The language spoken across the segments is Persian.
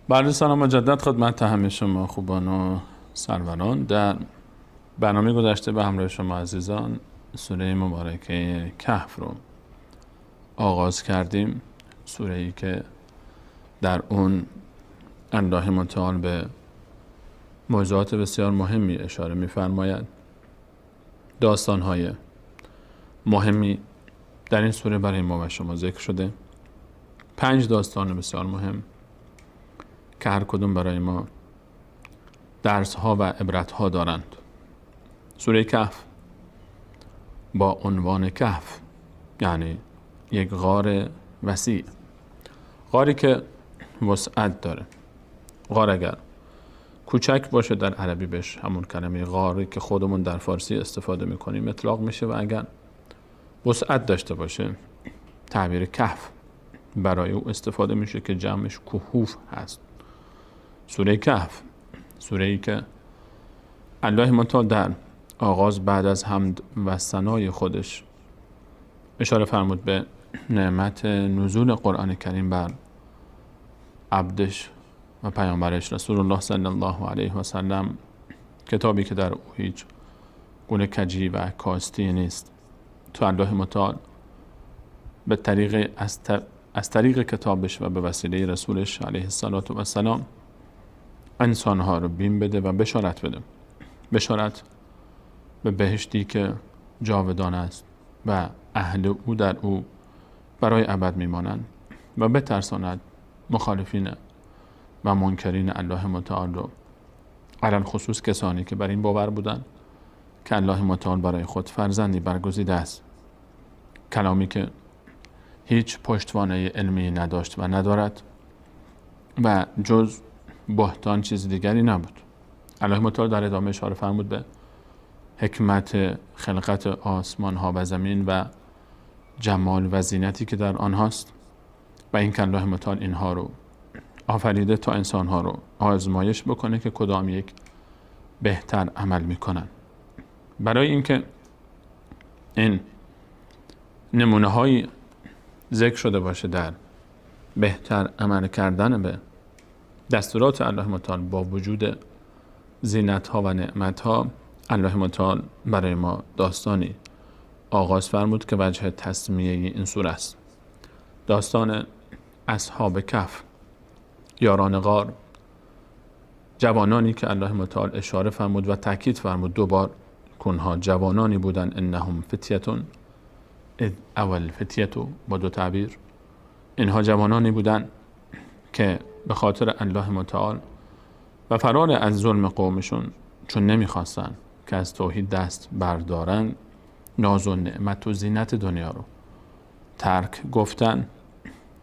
بعد سلام مجدد خدمت همه شما خوبان و سروران. در برنامه گذشته به همراه شما عزیزان سوره مبارکه کهف رو آغاز کردیم. سوره‌ای که در اون الله متعال به موضوعات بسیار مهمی اشاره می‌فرماید. داستان‌های مهمی در این سوره برای ما و شما ذکر شده. 5 داستان بسیار مهم که هر کدوم برای ما درس ها و عبرت ها دارند. سوره کهف با عنوان کهف یعنی یک غار وسیع، غاری که وسعت داره. غار اگر کوچک باشه در عربی بهش همون کلمه غاری که خودمون در فارسی استفاده میکنیم اطلاق میشه، و اگر وسعت داشته باشه تعبیر کهف برای او استفاده میشه که جمعش کهوف هست. سوره کهف، سوره‌ای که الله متعال در آغاز بعد از حمد و ثنای خودش اشاره فرمود به نعمت نزول قرآن کریم بر عبدش و پیامبرش رسول الله صلی الله علیه و سلم، کتابی که در او هیچ گونه کجی و کاستی نیست. تو الله متعال به طریق از طریق کتابش و به وسیله رسولش علیه السلام انسانها رو بیم بده و بشارت بده. بشارت به بهشتی که جاودان است و اهل او در او برای ابد میمانند، و بترساند مخالفین و منکرین الله متعال رو، علل خصوص کسانی که بر این باور بودند که الله متعال برای خود فرزندی برگزیده است، کلامی که هیچ پشتوانه علمی نداشت و ندارد و جز بهتان چیز دیگری نبود. الله متعال در ادامه اشاره فرمود به حکمت خلقت آسمان ها و زمین و جمال و زینتی که در آنهاست، و این که الله متعال اینها رو آفریده تا انسان ها رو آزمایش بکنه که کدام یک بهتر عمل میکنن. برای اینکه این نمونه های ذکر شده باشه در بهتر عمل کردن به دستورات الله متعال با وجود زینت ها و نعمت ها، الله متعال برای ما داستانی آغاز فرمود که وجه تسمیه این سوره است. داستان اصحاب کهف، یاران غار، جوانانی که الله متعال اشاره فرمود و تاکید فرمود دوبار کنها جوانانی بودن، انهم فتیتون اذ اول فتیتو، با دو تعبیر. اینها جوانانی بودن که به خاطر الله متعال و فرار از ظلم قومشون، چون نمیخواستن که از توحید دست بردارن، ناز و نعمت و زینت دنیا رو ترک گفتن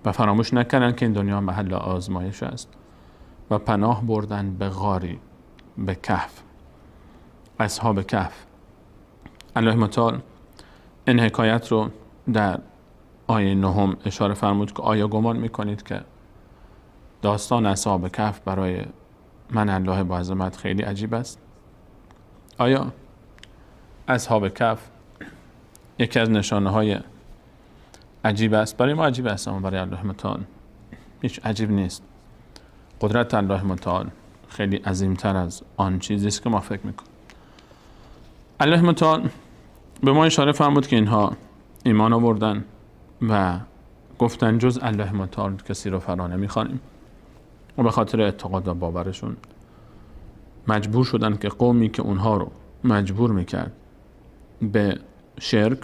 و فراموش نکردن که این دنیا محل آزمایش است و پناه بردن به غاری، به کهف، اصحاب کهف. الله متعال این حکایت رو در آیه 9 اشاره فرمود که آیا گمان میکنید که داستان اصحاب کهف برای من الله با عظمت خیلی عجیب است؟ آیا اصحاب کهف یکی از نشانه های عجیب است؟ برای ما عجیب است، اما برای الله متعال هیچ عجیب نیست. قدرت الله متعال خیلی عظیمتر از آن چیزی است که ما فکر میکنیم. الله متعال به ما اشاره فرمود که اینها ایمان آوردن و گفتن جز الله متعال کسی رو فرا نمیخوانیم، و به خاطر اعتقاد و باورشون مجبور شدن که قومی که اونها رو مجبور میکرد به شرک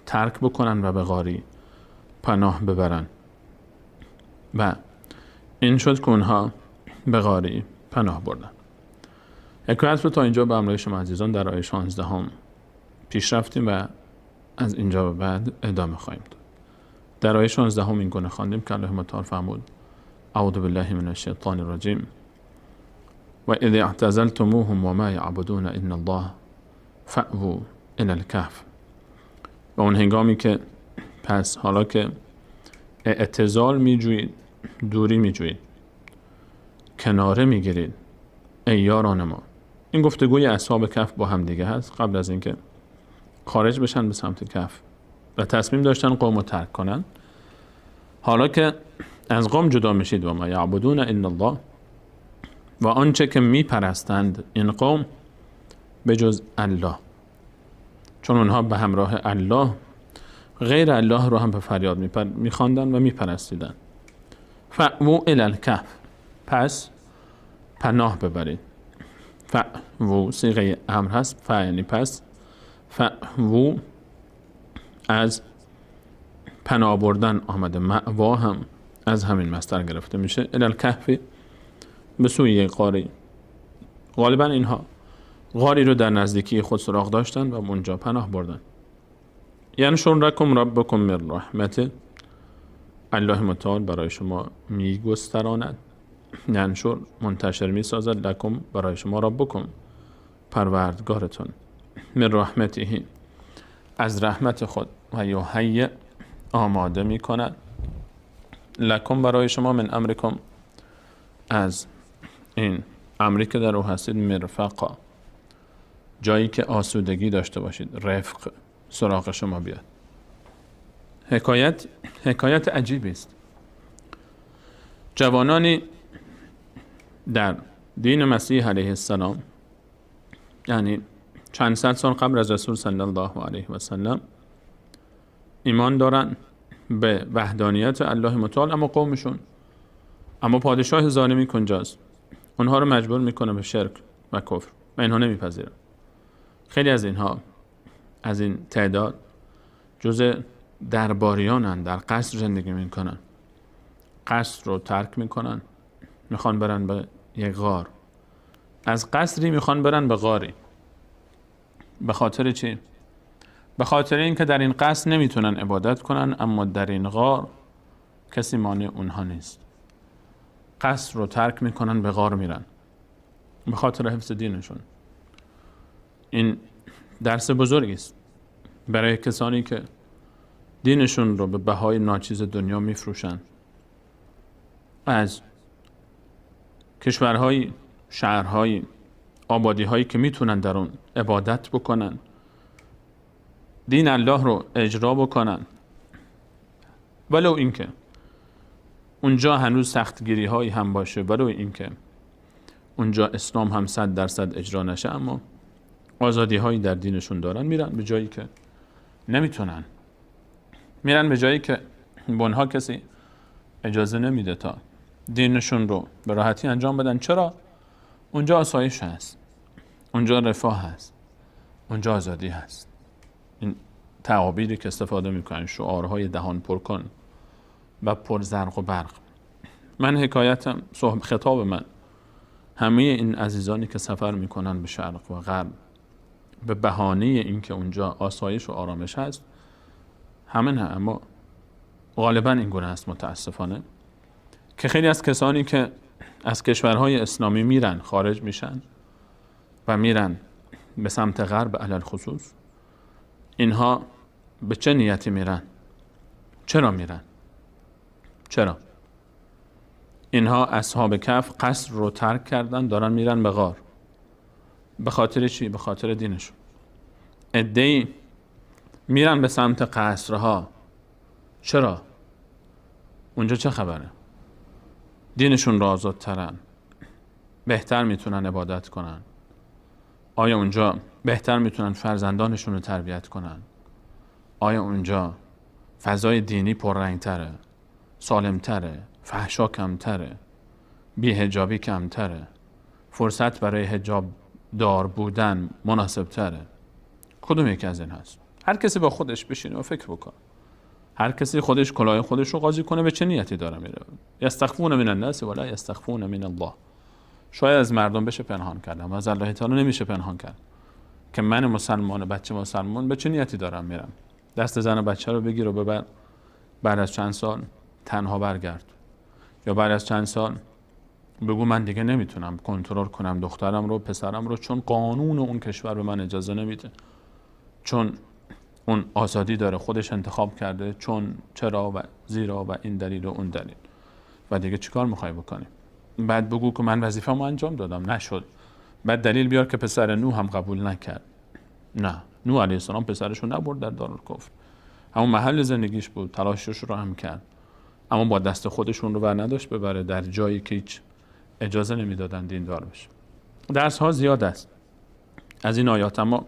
ترک بکنن و به غاری پناه ببرن، و این شد که اونها به غاری پناه بردن. حکایت رو تا اینجا به همراه شما عزیزان در آیه 16 پیش رفتیم و از اینجا به بعد ادامه خواهیم داد. در آیه 16 این گونه خواندیم که الله متعال فرمود اعوذ بالله من الشیطان الرجیم و اذ اعتزلتموهم وما یعبدون الا الله فأووا الی الکهف. و اون هنگامی که پس حالا که اعتزال میجویید، دوری میجویید، کناره میگیرید ای یاران ما. این گفتگوی اصحاب کهف با هم دیگه هست قبل از اینکه خارج بشن به سمت کهف و تصمیم داشتن قوم رو ترک کنن. حالا که از قوم جدا میشید و ما یعبدون الا الله، و آنچه که میپرستند این قوم به جز الله، چون اونها به همراه الله غیر الله رو هم به فریاد میخواندن و میپرستیدن. فأووا الی الکهف، پس پناه ببرید. فأووا صیغه امر هست، ف یعنی پس، فأووا از پناه بردن آمده، مأوا هم از همین مصدر گرفته میشه. الی الکهف، به سوی یک غاری. غالبا اینها غاری رو در نزدیکی خود سراغ داشتن و اونجا پناه بردن. ینشر لکم ربکم من رحمته، الله متعال برای شما میگستراند، ینشر منتشر میسازد، لکم برای شما، ربکم پروردگارتون، من رحمته از رحمت خود، و یحیی آماده میکند، لکم برای شما، من امرکم از این امری که در او هستید، مرفقا جایی که آسودگی داشته باشید، رفق سراغ شما بیاد. حکایت عجیبی است. جوانانی در دین مسیح علیه السلام، یعنی چند صد سال قبل از رسول صلی الله علیه و سلم، ایمان دارن به وحدانیت الله متعال، اما قومشون، اما پادشاه ظالمی کنجاست، اونها رو مجبور میکنه به شرک و کفر و اینها نمیپذیرن. خیلی از اینها، از این تعداد، جزء درباریانن، در قصر زندگی میکنن، قصر رو ترک میکنن، میخوان برن به یک غار، از قصری میخوان برن به غاری. به خاطر چی؟ به خاطر اینکه در این قصر نمیتونن عبادت کنن، اما در این غار کسی مانع اونها نیست. قصر رو ترک میکنن، به غار میرن به خاطر حفظ دینشون. این درس بزرگی است برای کسانی که دینشون رو به بهای ناچیز دنیا میفروشن، از کشورهای، شهرهای، آبادیهایی که میتونن در اون عبادت بکنن، دین الله رو اجرا بکنن، ولو اینکه اونجا هنوز سختگیری هایی هم باشه، ولو اینکه اونجا اسلام هم 100% اجرا نشه، اما آزادی هایی در دینشون دارن، میرن به جایی که نمیتونن، میرن به جایی که به اونها کسی اجازه نمیده تا دینشون رو به راحتی انجام بدن. چرا؟ اونجا آسایش هست، اونجا رفاه هست، اونجا آزادی هست. این تعابیری که استفاده میکنن، شعارهای دهان پر کن و پر زرق و برق. من حکایتم، خطاب من، همه این عزیزانی که سفر میکنن به شرق و غرب به بهانه اینکه اونجا آسایش و آرامش هست، همه نه، اما غالبا این گونه است متاسفانه، که خیلی از کسانی که از کشورهای اسلامی میرن، خارج میشن و میرن به سمت غرب علل خصوص، اینها به چه نیتی میرن؟ چرا میرن؟ چرا؟ اینها اصحاب کهف قصر رو ترک کردن، دارن میرن به غار. به خاطر چی؟ به خاطر دینشون. عده‌ای میرن به سمت قصرها. چرا؟ اونجا چه خبره؟ دینشون را آزادترن، بهتر میتونن عبادت کنن. آیا اونجا بهتر میتونن فرزندانشون رو تربیت کنن؟ آیا اونجا فضای دینی پررنگتره، سالمتره، فحشا کمتره، بی‌حجابی کمتره، فرصت برای حجاب دار بودن مناسبتره؟ کدوم یکی از این هست؟ هر کسی با خودش بشینه و فکر بکنه. هر کسی خودش کلاه خودش رو قاضی کنه به چه نیتی داره میره. یستخفون من الناس ولا یستخفون من الله. شاید از مردم بشه پنهان کرد، اما از الله تعالی نمیشه پنهان کرد که من مسلمان، بچه مسلمان، به چه نیتی دارم میرم. دست زن و بچه رو بگیر و ببر، بعد از چند سال تنها برگرد، یا بعد از چند سال بگو من دیگه نمیتونم کنترل کنم دخترم رو، پسرم رو، چون قانون اون کشور به من اجازه نمیده، چون اون آزادی داره، خودش انتخاب کرده، چون چرا و زیرا و این دلیل و اون دلیل. و دیگه چیکار میخوای بکنی؟ بعد بگو که من وظیفه‌مو انجام دادم، نشد. بعد دلیل بیار که پسر نوح هم قبول نکرد. نه، نوح علیه السلام پسرشو نبرد در دارالکفر، همون محل زندگیش بود، تلاشش رو هم کرد، اما با دست خودشون رو بر نداشت ببره در جایی که هیچ اجازه نمیدادن دیندار بشه. درس ها زیاد است از این آیات، اما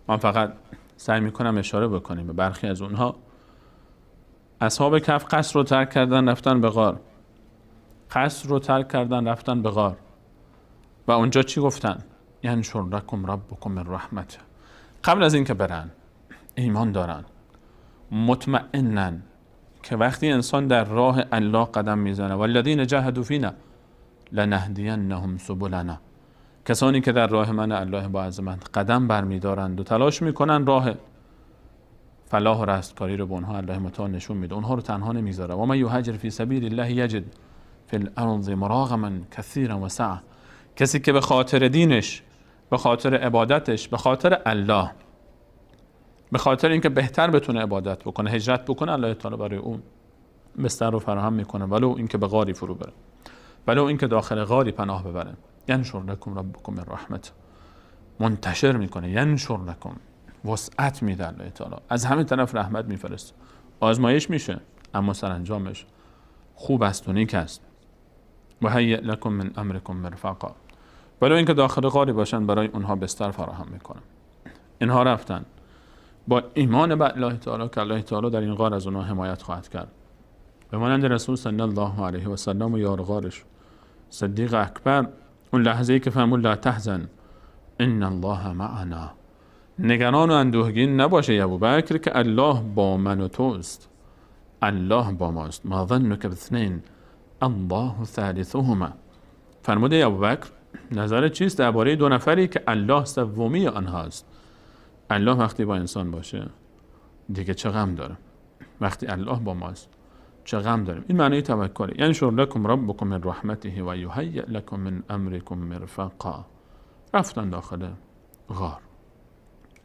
من فقط سعی میکنم اشاره بکنیم به برخی از اونها. اصحاب کهف قصر رو ترک کردن رفتن به غار، قصر رو ترک کردن رفتن به غار و اونجا چی گفتن؟ ینشر لکم ربکم من رحمته. قبل از اینکه برن ایمان دارن، مطمئنن که وقتی انسان در راه الله قدم میزنه والذین جاهدوا فینا لنهدینهم سبلنا، کسانی که در راه من الله با عظمت قدم برمیدارند و تلاش میکنن راه فلاح و رستگاری رو به اونها الله متعال نشون میده، اونها رو تنها نمیذاره. و من یهاجر فی سبیل الله یجد فی الارض مراغما کثیرا و سعه. کسی که به خاطر دینش، به خاطر عبادتش، به خاطر الله، به خاطر اینکه بهتر بتونه عبادت بکنه، هجرت بکنه، الله تعالی برای اون بستر رو فراهم میکنه، ولو اینکه به غاری فرو بره، ولو اینکه داخل غاری پناه ببره. ینشر لکم ربکم من رحمته، منتشر میکنه. ینشر لکم، وسعت میده الله تعالی، از همه طرف رحمت میفرسته. آزمایش میشه اما سرانجامش خوب است و نیک است. و هیئ لکم من امرکم مرفقا، ولو اینکه داخل غاری باشن برای اونها بستر فراهم میکنه. اینها رفتن با ایمان به الله تعالی که الله تعالی در این غار از اونها حمایت خواهد کرد، به مانند رسول صلی الله علیه و سلم و یار غارش صدیق اکبر. اون لحظه ای که فرمود لا تحزن ان الله معنا، نگران و اندوهگین نباشه ای ابوبکر که الله با من و توست، الله با ماست. ما ظنک باثنین الله ثالثهما. فرمود ای ابوبکر نظر چیست درباره دو نفری که الله سومی آنهاست؟ الله وقتی با انسان باشه دیگه چه غم داره، وقتی الله با ماست چه غم داریم. این معنی توکله. ینشر لکم ربکم من رحمته و یهیئ لکم من امرکم مرفقا. رفتن داخل غار.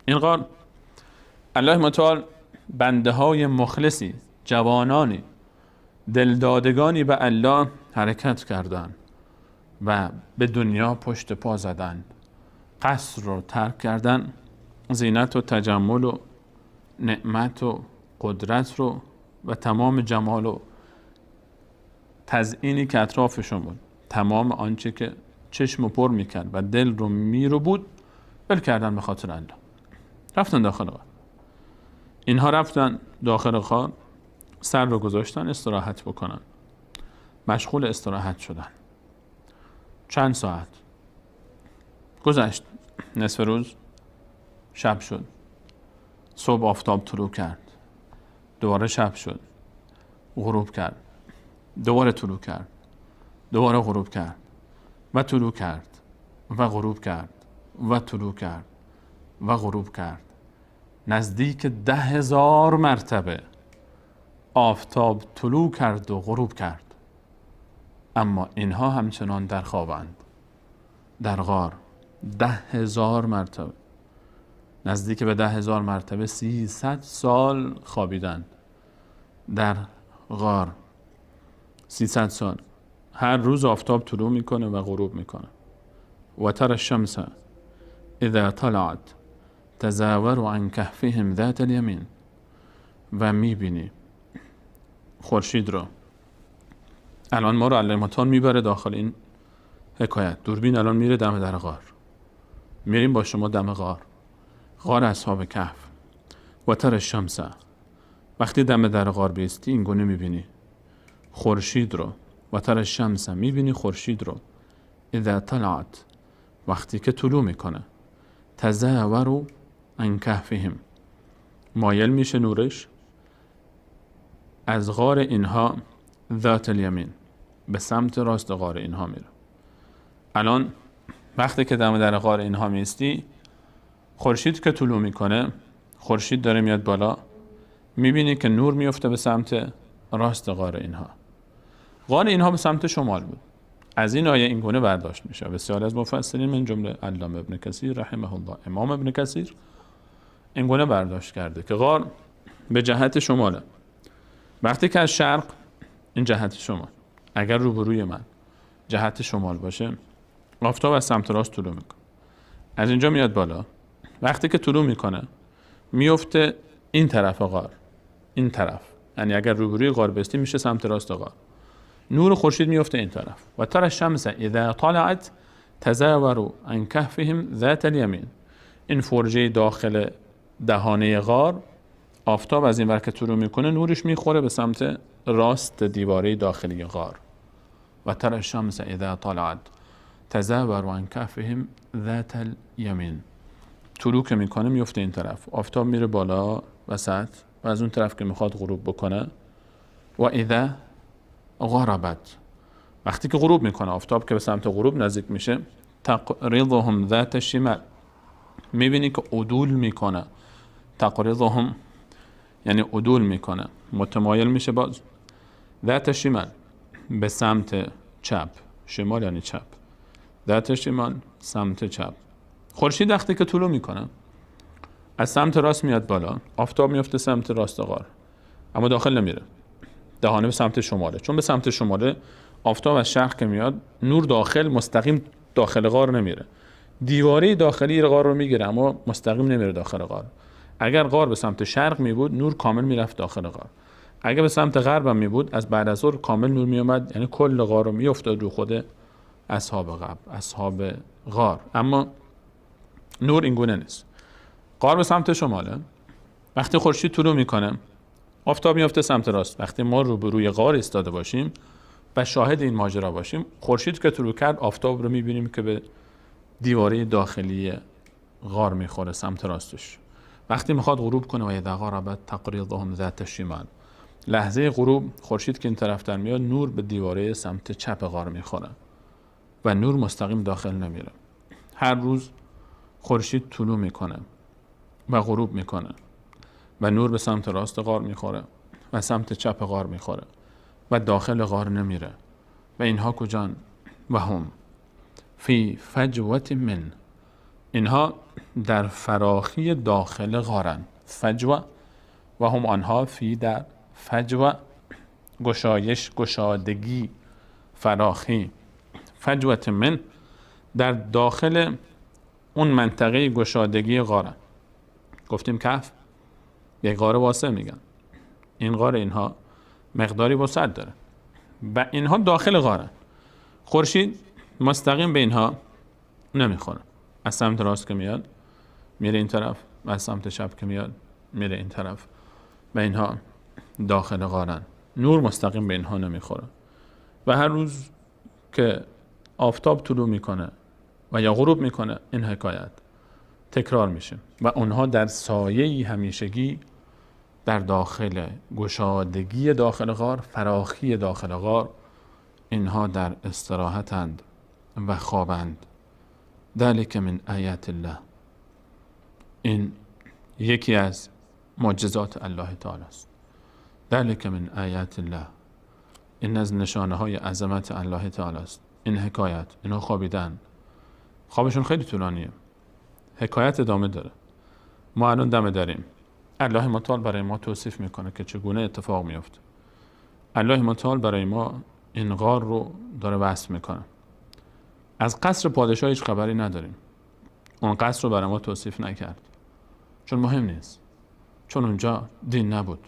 این غار الله متعال بنده های مخلصی، جوانانی، دلدادگانی به الله حرکت کردند و به دنیا پشت پا زدند، قصر رو ترک کردن، زینت و تجمل و نعمت و قدرت رو و تمام جمال و تزیینی که اطرافشون بود، تمام آنچه که چشم پر میکرد و دل رو میرو بود، ول کردن به خاطر الله. رفتن داخل غار. اینها رفتن داخل غار، سر رو گذاشتن استراحت بکنن. مشغول استراحت شدن. چند ساعت گذشت، نصف روز، شب شد، صبح آفتاب طلوع کرد، دوباره شب شد، غروب کرد، دوباره طلوع کرد، دوباره غروب کرد و طلوع کرد و غروب کرد و طلوع کرد و غروب کرد. نزدیک 10,000 مرتبه آفتاب طلوع کرد و غروب کرد، اما اینها همچنان در خوابند. در غار 10,000 مرتبه، نزدیک به 10,000 مرتبه، 300 سال خوابیدند در غار. 300 سال. هر روز آفتاب طلوع میکنه و غروب میکنه. و ترى الشمس اذا طلعت تزاور عن كهفهم ذات الیمین. و میبینی خورشید رو. الان ما رو الله متعال میبره داخل این حکایت. دوربین الان میره دم در غار. میریم با شما دم غار، غار اصحاب کهف. و ترى الشمس، وقتی دم در غار بیستی این گونه میبینی خورشید رو. و ترى الشمس، میبینی خورشید رو. اذا طلعت، وقتی که طلوع میکنه. تزاور عن کهفهم، مایل میشه نورش از غار اینها ذات الیمین، به سمت راست غار اینها میره. الان وقتی که دم در غار اینها میستی، خورشید که طلوع میکنه، خورشید داره میاد بالا، میبینی که نور میفته به سمت راست غار اینها. غار اینها به سمت شمال بود. از این آیه این گونه برداشت میشه. بسیار از مفسرین من جمله علامه ابن کثیر رحمه الله، امام ابن کثیر این گونه برداشت کرده که غار به جهت شماله. وقتی که از شرق، این جهت شمال، اگر روبروی من جهت شمال باشه، آفتاب از سمت راست طلوع میکنه، از اینجا میاد بالا. وقتی که طلوع میکنه میفته این طرف غار، این طرف، یعنی اگر روبروی غار بستی میشه سمت راست غار. نور خورشید میفته این طرف. و ترى الشمس اذا طلعت تزاوروا عن كهفهم ذات اليمين. این فرجه داخل دهانه غار، آفتاب از این ور که طلوع میکنه نورش میخوره به سمت راست دیواره داخلی غار. و ترى الشمس اذا طلعت تزاوروا عن كهفهم ذات اليمين. طلوع که میکنه میفته این طرف، آفتاب میره بالا وسط و از اون طرف که میخواد غروب بکنه. و اذا غربت، وقتی که غروب میکنه آفتاب که به سمت غروب نزدیک میشه، تقرضهم ذات الشمال، میبینی که عدول میکنه. تقرضهم یعنی عدول میکنه، متمایل میشه باز. ذات الشمال به سمت چپ، شمال یعنی چپ، ذات الشمال سمت چپ. خورشید وقتی که طلوع میکنه از سمت راست میاد بالا، آفتاب میفته سمت راست غار، اما داخل نمیره، دهانه به سمت شماله. چون به سمت شماله آفتاب از شرق که میاد، نور داخل مستقیم داخل غار نمیره، دیواره داخلی غار رو میگیره اما مستقیم نمیره داخل غار. اگر غار به سمت شرق میبود نور کامل میرفت داخل غار، اگر به سمت غرب هم میبود از بعد از ظهر کامل نور میومد، یعنی کل غار رو میافتاد رو خود اصحاب غار. اما نور این گونه نیست. غار به سمت شماله، وقتی خورشید طلوع میکنه آفتاب میفته سمت راست. وقتی ما روبروی غار ایستاده باشیم و شاهد این ماجرا باشیم، خورشید که طلوع کرد آفتاب رو میبینیم که به دیواره داخلی غار میخوره سمت راستش. وقتی میخواد غروب کنه و اذا غربت تقرضهم ذات الشمال، لحظه غروب خورشید که این طرف در میاد نور به دیواره سمت چپ غار میخوره و نور مستقیم داخل نمیره. هر روز خورشید طلوع میکنه و غروب میکنه و نور به سمت راست غار میخوره و سمت چپ غار میخوره و داخل غار نمیره. و اینها کجان؟ و هم فی فجوة من، اینها در فراخی داخل غارن. فجوه و هم آنها فی در فجوه، گشایش، گشادگی، فراخی. فجوة من در داخل اون منطقه گشادگی غارن. گفتیم کهف یک غار واسع میگن، این غار اینها مقداری وسعت داره و اینها داخل غارن. خورشید مستقیم به اینها نمیخوره، از سمت راست که میاد میره این طرف و از سمت چپ که میاد میره این طرف و اینها داخل غارن. نور مستقیم به اینها نمیخوره و هر روز که آفتاب طلوع میکنه و یا غروب میکنه این حکایت تکرار میشه و اونها در سایه همیشگی در داخل گشادگی داخل غار، فراخی داخل غار، اینها در استراحتند و خوابند. ذلک من آیات الله، این یکی از معجزات الله تعالی است. ذلک من آیات الله، این از نشانه های عظمت الله تعالی است. این حکایت، اینها خوابیدن، خوابشون خیلی طولانیه، حکایت ادامه داره. ما الان دم داریم، الله متعال برای ما توصیف میکنه که چگونه اتفاق میفته. الله متعال برای ما این غار رو داره وصف میکنه. از قصر پادشاه هیچ خبری نداریم، اون قصر رو برای ما توصیف نکرد چون مهم نیست، چون اونجا دین نبود،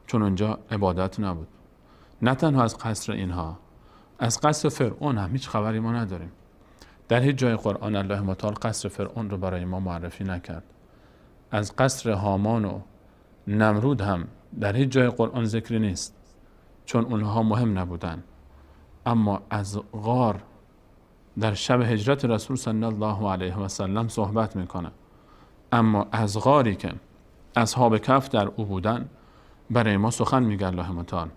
چون اونجا عبادت نبود. نه تنها از قصر اینها، از قصر فرعون هم هیچ خبری ما نداریم. در هیچ جای قرآن الله متعال قصر فرعون رو برای ما معرفی نکرد. از قصر هامان و نمرود هم در هیچ جای قرآن ذکری نیست چون اونها مهم نبودن. اما از غار در شب هجرت رسول صلی الله علیه و سلم صحبت میکنه. اما از غاری که اصحاب کهف در او بودن برای ما سخن میگه الله متعال،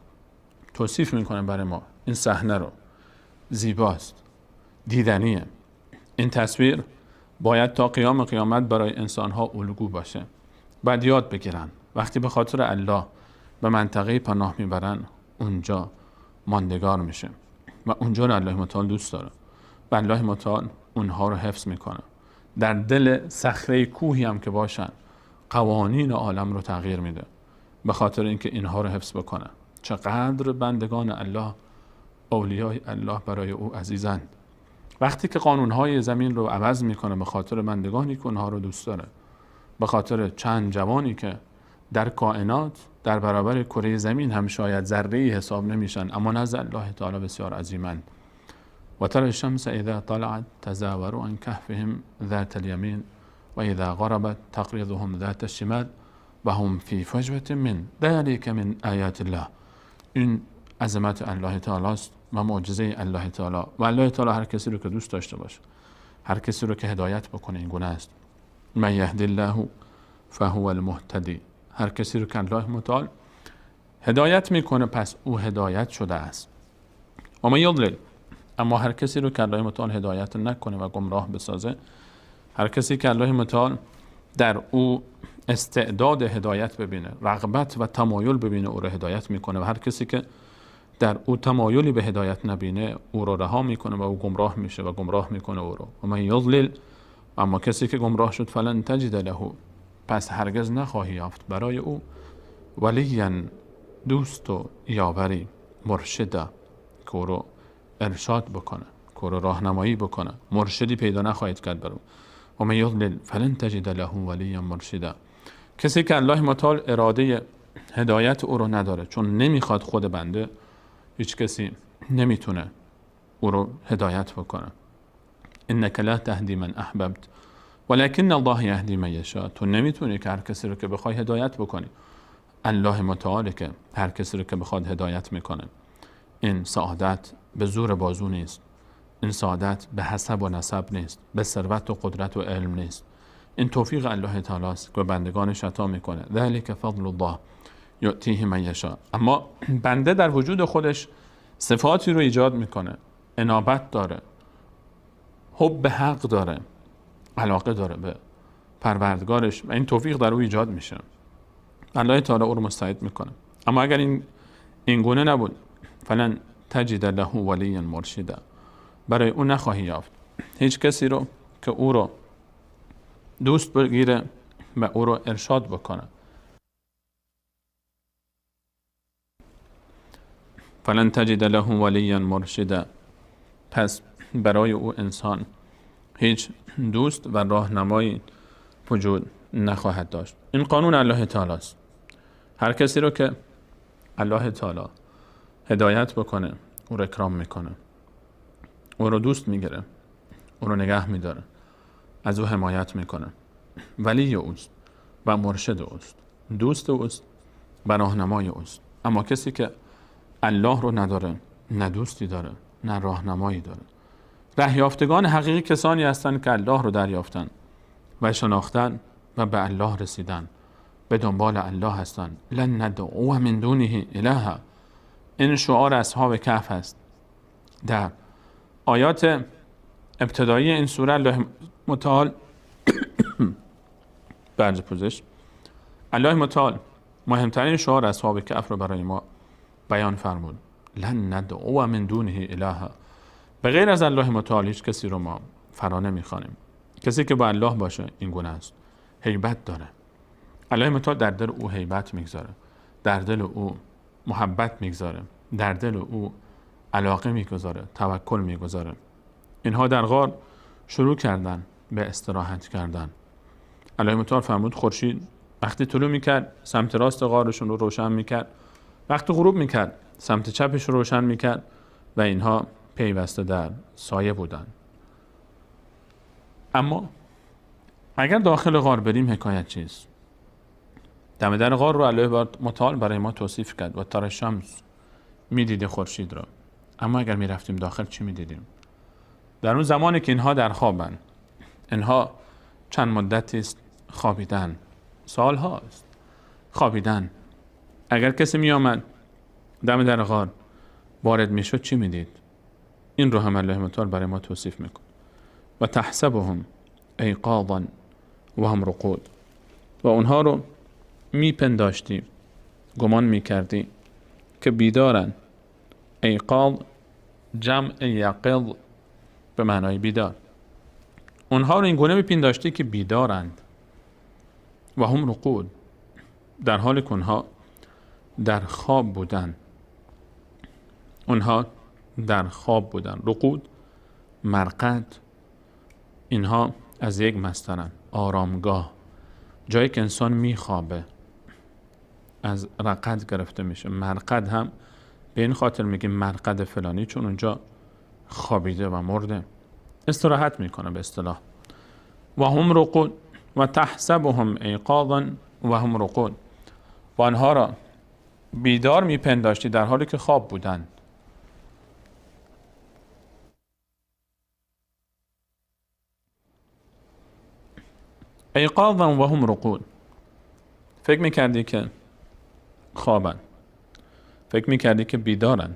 توصیف میکنه برای ما. این صحنه رو زیباست، دیدنیه. این تصویر باید تا قیام قیامت برای انسانها الگو باشه، بعد یاد بگیرن. وقتی به خاطر الله به منطقه پناه میبرن اونجا ماندگار میشه و اونجا رو الله متعال دوست داره و الله متعال اونها رو حفظ میکنه. در دل صخره کوهی هم که باشن قوانین عالم رو تغییر میده به خاطر اینکه اینها رو حفظ بکنه. چقدر بندگان الله، اولیای الله برای او عزیزند. وقتی که قانونهای زمین رو عوض میکنه به خاطر بندگانی که اونها رو دوست داره، به خاطر چند جوانی که در کائنات در برابر کره زمین هم شاید ذره‌ای حساب نمیشن، اما نزد الله تعالی بسیار عظیمند. و ترى الشمس اذا طلعت تزاور عن كهفهم ذات اليمين و اذا غربت تقرضهم ذات الشمال و هم فی فجوة من ذلك من آیات الله. این عظمت الله تعالی است و معجزه الله تعالی. و الله تعالی هر کسی رو که دوست داشته باشه، هر کسی رو که هدایت بکنه این گونه است. من یهدی الله فهو المهتدی. هر کسی رو که الله متعال هدایت میکنه پس او هدایت شده است. و من یضلل، اما هر کسی رو که الله متعال هدایت نکنه و گمراه بسازه، هر کسی که الله متعال در او استعداد هدایت ببینه، رغبت و تمایل ببینه، او رو هدایت میکنه، و هر کسی که در او تمایلی به هدایت نبینه او رو رها میکنه و او گمراه میشه و گمراه میکنه او رو. و من یضلل، اما کسی که گمراه شد فلن تجد له، پس هرگز نخواهی یافت برای او ولیا دوست و یاوری، مرشدا که او رو ارشاد بکنه، که او رو راهنمایی بکنه، مرشدی پیدا نخواهید کرد برای او. و من یضلل فلن تجد له ولیا مرشدا. کسی که الله متعال اراده هدایت او رو نداره، چون نمیخواد خود بنده، هیچ کسی نمیتونه او رو هدایت بکنه. انک لا تهدی من احببت ولکن الله یهدی من یشاء. تو نمیتونی که هر کسی رو که بخوای هدایت بکنی، الله متعال که هر کسی رو که بخواد هدایت میکنه. این سعادت به زور بازو نیست، این سعادت به حسب و نسب نیست، به ثروت و قدرت و علم نیست. این توفیق الله تعالی است که بندگانش عطا میکنه. ذلک فضل الله یؤتیه من یشاء. اما بنده در وجود خودش صفاتی رو ایجاد میکنه، انابت داره، حب به حق داره، علاقه داره به پروردگارش و این توفیق در او ایجاد میشه، الله تعالی او رو مستعد میکنه. اما اگر این گونه نبود، فلن تجد له ولیا مرشدا، برای او نخواهی یافت هیچ کسی رو که او رو دوست بگیره و او رو ارشاد بکنه. فلن تجد له ولیا مرشدا، پس برای او انسان هیچ دوست و راهنمایی وجود نخواهد داشت. این قانون الله تعالی است. هر کسی رو که الله تعالی هدایت بکنه او رو اکرام میکنه، او رو دوست میگیره، او رو نگه میداره، از او حمایت میکنه، ولی اوست و مرشد اوست، دوست اوست و راهنمای اوست. اما کسی که الله رو نداره، نه دوستی داره نه راهنمایی داره. ره یافتگان حقیقی کسانی هستند که الله رو دریافتن و شناختن و به الله رسیدن، به دنبال الله هستند. لن ندعو من دونه الها. این شعار اصحاب کهف هست. در آیات ابتدایی این سوره الله متعال برج پوزش، الله متعال مهمترین شعار اصحاب کهف رو برای ما بیان فرمود. لن ندعو من دونه الها. به غیر از الله متعال هیچ کسی رو ما فرا نمیخوانیم. کسی که با الله باشه این گونه است، هیبت داره. الله متعال در دل او هیبت میگذاره، در دل او محبت میگذاره، در دل او علاقه میگذاره، توکل میگذاره. اینها در غار شروع کردن به استراحت کردن. الله متعال فرمود خورشید وقتی طلوع میکرد سمت راست غارشون رو روشن میکرد، وقتی غروب میکرد سمت چپش رو روشن میکرد و اینها پیوسته در سایه بودن. اما اگر داخل غار بریم حکایت چیست؟ دم در غار رو الله متعال برای ما توصیف کرد و ترى الشمس، میدیده خورشید را. اما اگر میرفتیم داخل چی میدیدیم؟ در اون زمانی که اینها در خوابن، اینها چند مدتی است خوابیدن، سال هاست خوابیدن. اگر کسی می آمد دم در غار وارد میشد چی میدید؟ این رو هم الله متعال برای ما توصیف میکن. و تحسبهم ایقاظا و هم رقود. و اونها رو میپنداشتی، گمان میکردی که بیدارن. ایقاظ جمع یقظ به معنای بیدار. اونها رو این گونه میپنداشتی که بیدارند. و هم رقود، در حالی که اونها در خواب بودن. اونها در خواب بودن. رقود، مرقد، اینها از یک مصدرن، آرامگاه، جایی که انسان میخوابه. از رقد گرفته میشه. مرقد هم به این خاطر میگیم مرقد فلانی چون اونجا خوابیده و مرده، استراحت میکنه به اصطلاح. و هم رقود و تحسبهم ایقاظا و هم رقود، و آنها را بیدار میپنداشتی در حالی که خواب بودند. ایقاظا و هم رقود، فکر میکردی که خوابن، فکر میکردی که بیدارن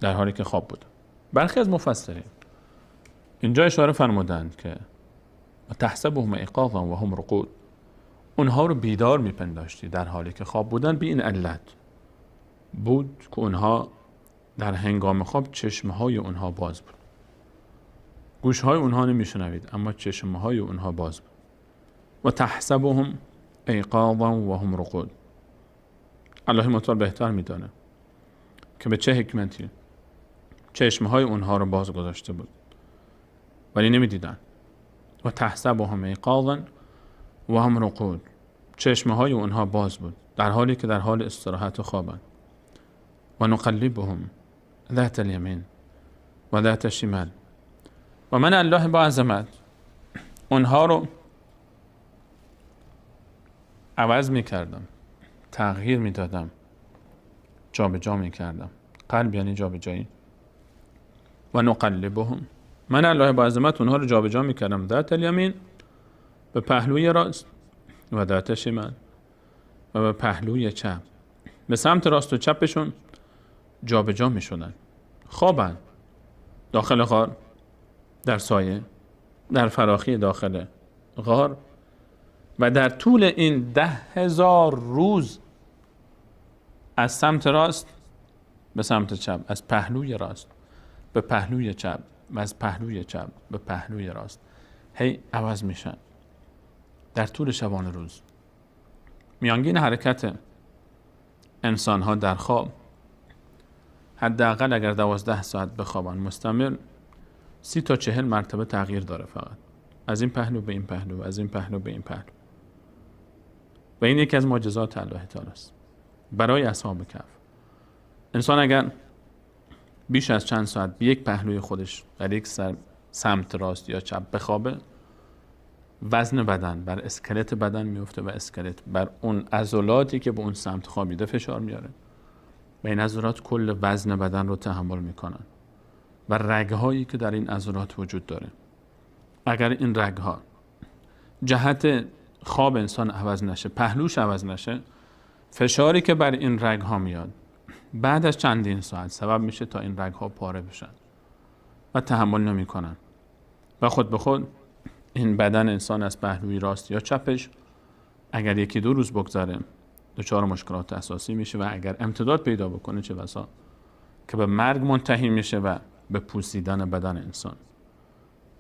در حالی که خواب بودن. برخی از مفسرین اینجا اشاره فرمودند که تحسبهم ایقاظا و هم رقود، اونها رو بیدار میپنداشتی در حالی که خواب بودن. به این علت بود که اونها در هنگام خواب چشمهای اونها باز بود، گوشهای اونها نمیشنوید اما چشمهای اونها باز بود. و تحسبهم ایقاظا و هم رقود، الله متعال بهتر میدانه که به چه حکمتی چشمهای اونها رو باز گذاشته بود ولی نمیدیدن. و تحسبهم ایقاظا و هم رقود، چشمهای اونها باز بود در حالی که در حال استراحت و خوابن. و نقلبهم ذات الیمین و ذات الشمال، و من الله با عظمت اونها رو عوض میکردم، تغییر میدادم، جابجا میکردم. قلب یعنی جابجایی. و نقلبهم، من الله با عظمت اونها رو جابجا میکردم، ذات الیمین به پهلوی راست و ذات شمال و به پهلوی چپ، به سمت راست و چپشون جابجا میشدن. خوابن داخل غار، در سایه، در فراخی داخل غار، و در طول این 10,000 روز از سمت راست به سمت چپ، از پهلوی راست به پهلوی چپ و از پهلوی چپ به پهلوی راست هی عوض میشن در طول شبانه روز. میانگین حرکت انسان ها در خواب حداقل اگر 12 ساعت بخوابن مستمر 30 تا 40 مرتبه تغییر داره، فقط از این پهلو به این پهلو، از این پهلو به این پهلو. و این یکی از معجزات الله تعالی است برای اصحاب کهف. انسان اگر بیش از چند ساعت به یک پهلوی خودش در یک سمت راست یا چپ بخوابه، وزن بدن بر اسکلت بدن میفته و اسکلت بر اون عضلاتی که به اون سمت خوابیده فشار میاره و این عضلات کل وزن بدن رو تحمل میکنن و رگهایی که در این عضلات وجود داره، اگر این رگها جهت خواب انسان عوض نشه، پهلوش عوض نشه، فشاری که بر این رگها میاد بعد از چندین ساعت سبب میشه تا این رگها پاره بشن و تحمل نمیکنن و خود به خود این بدن انسان از پهلوی راست یا چپش اگر 1-2 روز بگذره دچار مشکلات اساسی میشه و اگر امتداد پیدا بکنه چه بسا که به مرگ منتهی میشه و به پوسیدن بدن انسان.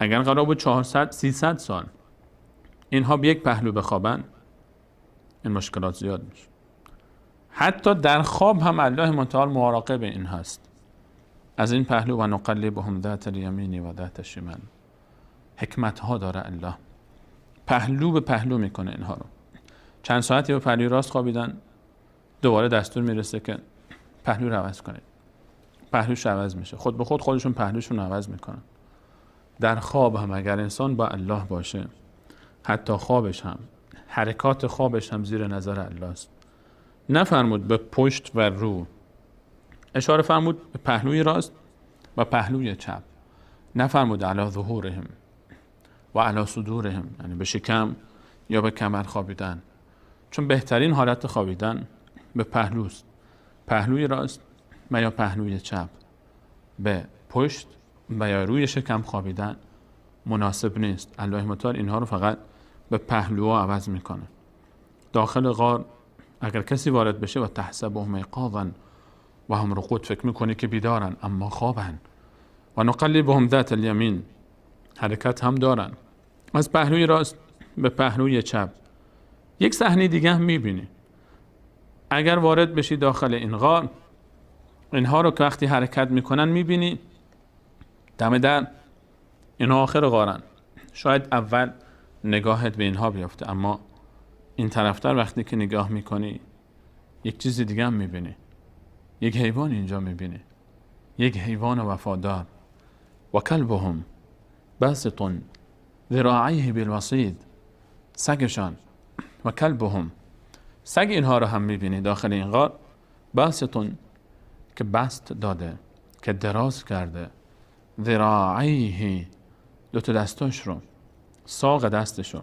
اگر قرار بود 400-300 سال اینها به یک پهلو بخوابن، این مشکلات زیاد میشه. حتی در خواب هم الله متعال مراقب این هست، از این پهلو و نقلبهم ذات الیمین و ذات الشمال. حکمت ها داره الله، پهلو به پهلو میکنه اینها رو. چند ساعتی به پهلوی راست خوابیدن، دوباره دستور میرسه که پهلو رو عوض کنید، پهلوش عوض میشه، خود به خود خودشون پهلوشون عوض میکنن. در خواب هم اگر انسان با الله باشه، حتی خوابش هم، حرکات خوابش هم زیر نظر الله است. نفرمود به پشت و رو، اشاره فرمود به پهلوی راست و پهلوی چپ، نفرمود علی ظهورهم و علی صدورهم، یعنی به شکم یا به کمر خوابیدن، چون بهترین حالت خوابیدن به پهلوست، پهلوی راست و یا پهلوی چپ. به پشت و یا روی شکم خوابیدن مناسب نیست. الله متعال اینها رو فقط به پهلوها عوض میکنه. داخل غار اگر کسی وارد بشه و تحسبهم ایقاظا و هم رقود، فکر میکنه که بیدارن اما خوابن. و نقلبهم ذات الیمین، حرکت هم دارن از پهلوی راست به پهلوی چپ. یک صحنه دیگه هم میبینی، اگر وارد بشی داخل این غار، اینها رو که وقتی حرکت میکنن میبینی دم در اینها آخر غارن. شاید اول نگاهت به اینها بیفته اما این طرفتر وقتی که نگاه میکنی یک چیز دیگه هم میبینی. یک حیوان اینجا میبینی، یک حیوان وفادار. و کلبهم باسط ذراعیه بالوصید، سگشان. و کلبهم، سگ اینها رو هم میبینی داخل این غار. باسطون، که بست داده، که دراز کرده. ذراعیه، دوتا دستاش رو، ساق دستش رو،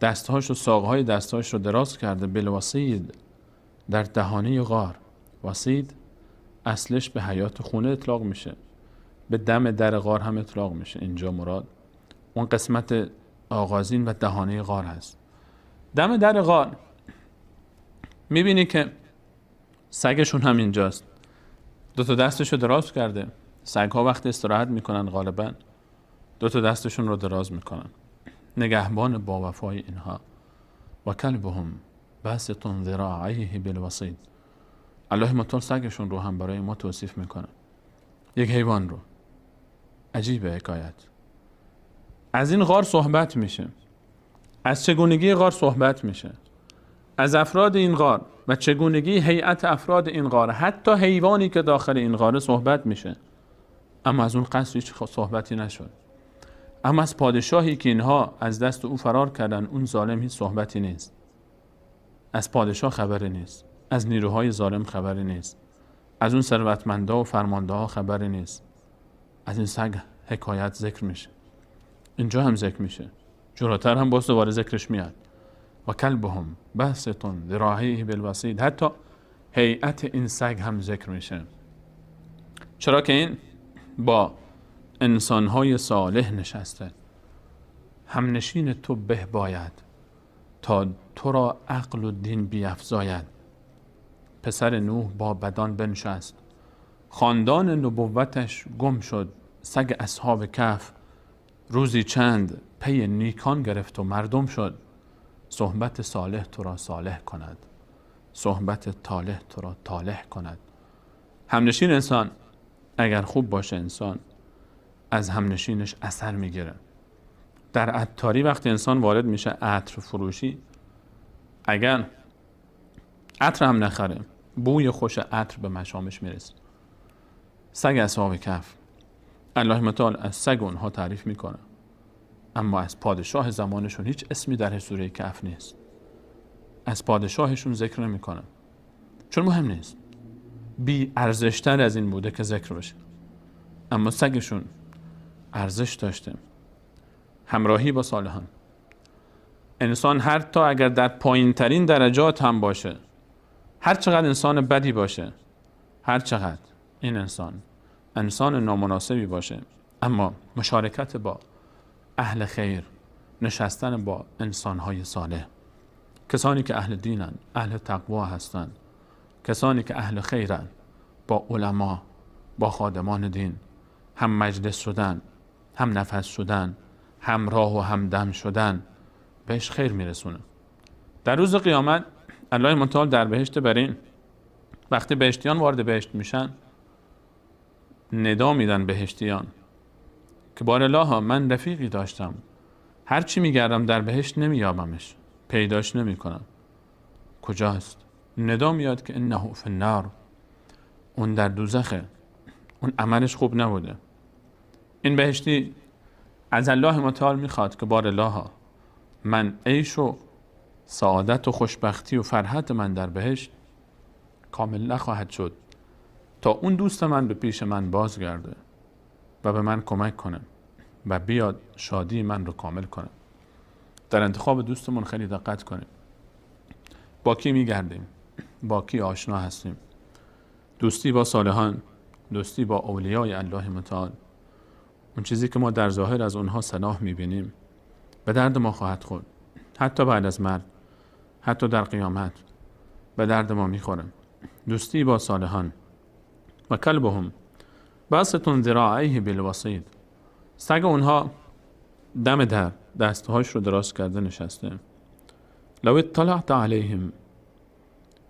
دستهاش رو، ساقهای دستهاش رو دراز کرده. بالوصید، در دهانه غار. وصید اصلش به حیات خونه اطلاق میشه، به دم در غار هم اطلاق میشه. اینجا مراد اون قسمت آغازین و دهانه غار هست. دم در غار میبینی که سگشون هم اینجاست، دوتا دستشو دراز کرده. سگ ها وقت استراحت میکنن غالبا دوتا دستشون رو دراز میکنن، نگهبان با وفای اینها. و کلبهم باسط ذراعیه بالوصید. الله مطال سگشون رو هم برای ما توصیف میکنه، یک حیوان رو. عجیبه حکایت. از این غار صحبت میشه، از چگونگی غار صحبت میشه، از افراد این غار و چگونگی هیئت افراد این غار، حتی حیوانی که داخل این غار صحبت میشه. اما از اون قصر هیچ صحبتی نشد. اما از پادشاهی که اینها از دست او فرار کردن، اون ظالم، هیچ صحبتی نیست. از پادشاه خبری نیست، از نیروهای ظالم خبری نیست، از اون ثروتمندا و فرمانده ها خبری نیست. از این سگ حکایت ذکر میشه، اینجا هم ذکر میشه، جلوتر هم باز دوباره ذکرش میاد. و کلبهم باسط ذراعیه بالوصید. حتی هیئت این سگ هم ذکر میشه، چرا که این با انسانهای صالح نشسته. همنشین تو به باید تا تو را عقل و دین بیفزاید. پسر نوح با بدان بنشست، خاندان نبوتش گم شد. سگ اصحاب کهف روزی چند پی نیکان گرفت و مردم شد. صحبت صالح تو را صالح کند، صحبت طالح تو را طالح کند. همنشین انسان اگر خوب باشه، انسان از همنشینش اثر میگیره. در عطاری وقتی انسان وارد میشه، عطر فروشی، اگر عطر هم نخره، بوی خوش عطر به مشامش میرسه. سگ اصحاب کهف، الله متعال از سگ اونها تعریف میکنه، اما از پادشاه زمانشون هیچ اسمی در سوره کهف نیست. از پادشاهشون ذکر نمیکنه، چون مهم نیست، بی ارزشتر از این بوده که ذکر بشه. اما سگشون ارزش داشته. همراهی با صالحان. انسان حتی اگر در پایین ترین درجات هم باشه، هر چقدر انسان بدی باشه، هر چقدر این انسان نامناسبی باشه، اما مشارکت با اهل خیر، نشستن با انسانهای صالح، کسانی که اهل دینن، اهل تقوا هستن، کسانی که اهل خیرن، با علما، با خادمان دین هم مجلس شدن، هم نفس شدن، هم راه و هم دم شدن، بهش خیر میرسونه. در روز قیامت الله متعال در بهشت برین، وقتی بهشتیان وارد بهشت میشن، ندا میدن بهشتیان که بار الله، من رفیقی داشتم، هرچی میگردم در بهشت نمییابمش، پیداش نمیکنم، کجاست؟ ندا میاد که انه فی النار، اون در دوزخه، اون عملش خوب نبوده. این بهشتی از الله متعال میخواد که بار الله، من عیش و سعادت و خوشبختی و فرحت من در بهشت کامل نخواهد شد تا اون دوست من به پیش من بازگرده و به من کمک کنه و بیاد شادی من رو کامل کنه. در انتخاب دوستمون خیلی دقت کنیم. با کی میگردیم؟ با کی آشنا هستیم؟ دوستی با صالحان، دوستی با اولیای الله متعال، اون چیزی که ما در ظاهر از اونها صلاح میبینیم به درد ما خواهد خورد، حتی بعد از مرگ، حتی در قیامت به درد ما میخوره. دوستی با صالحان. و کلبهم باسط ذراعیه بالوصید. سگ اونها دم در، دستهاش رو دراز کرده نشسته. لو اطلعت علیهم،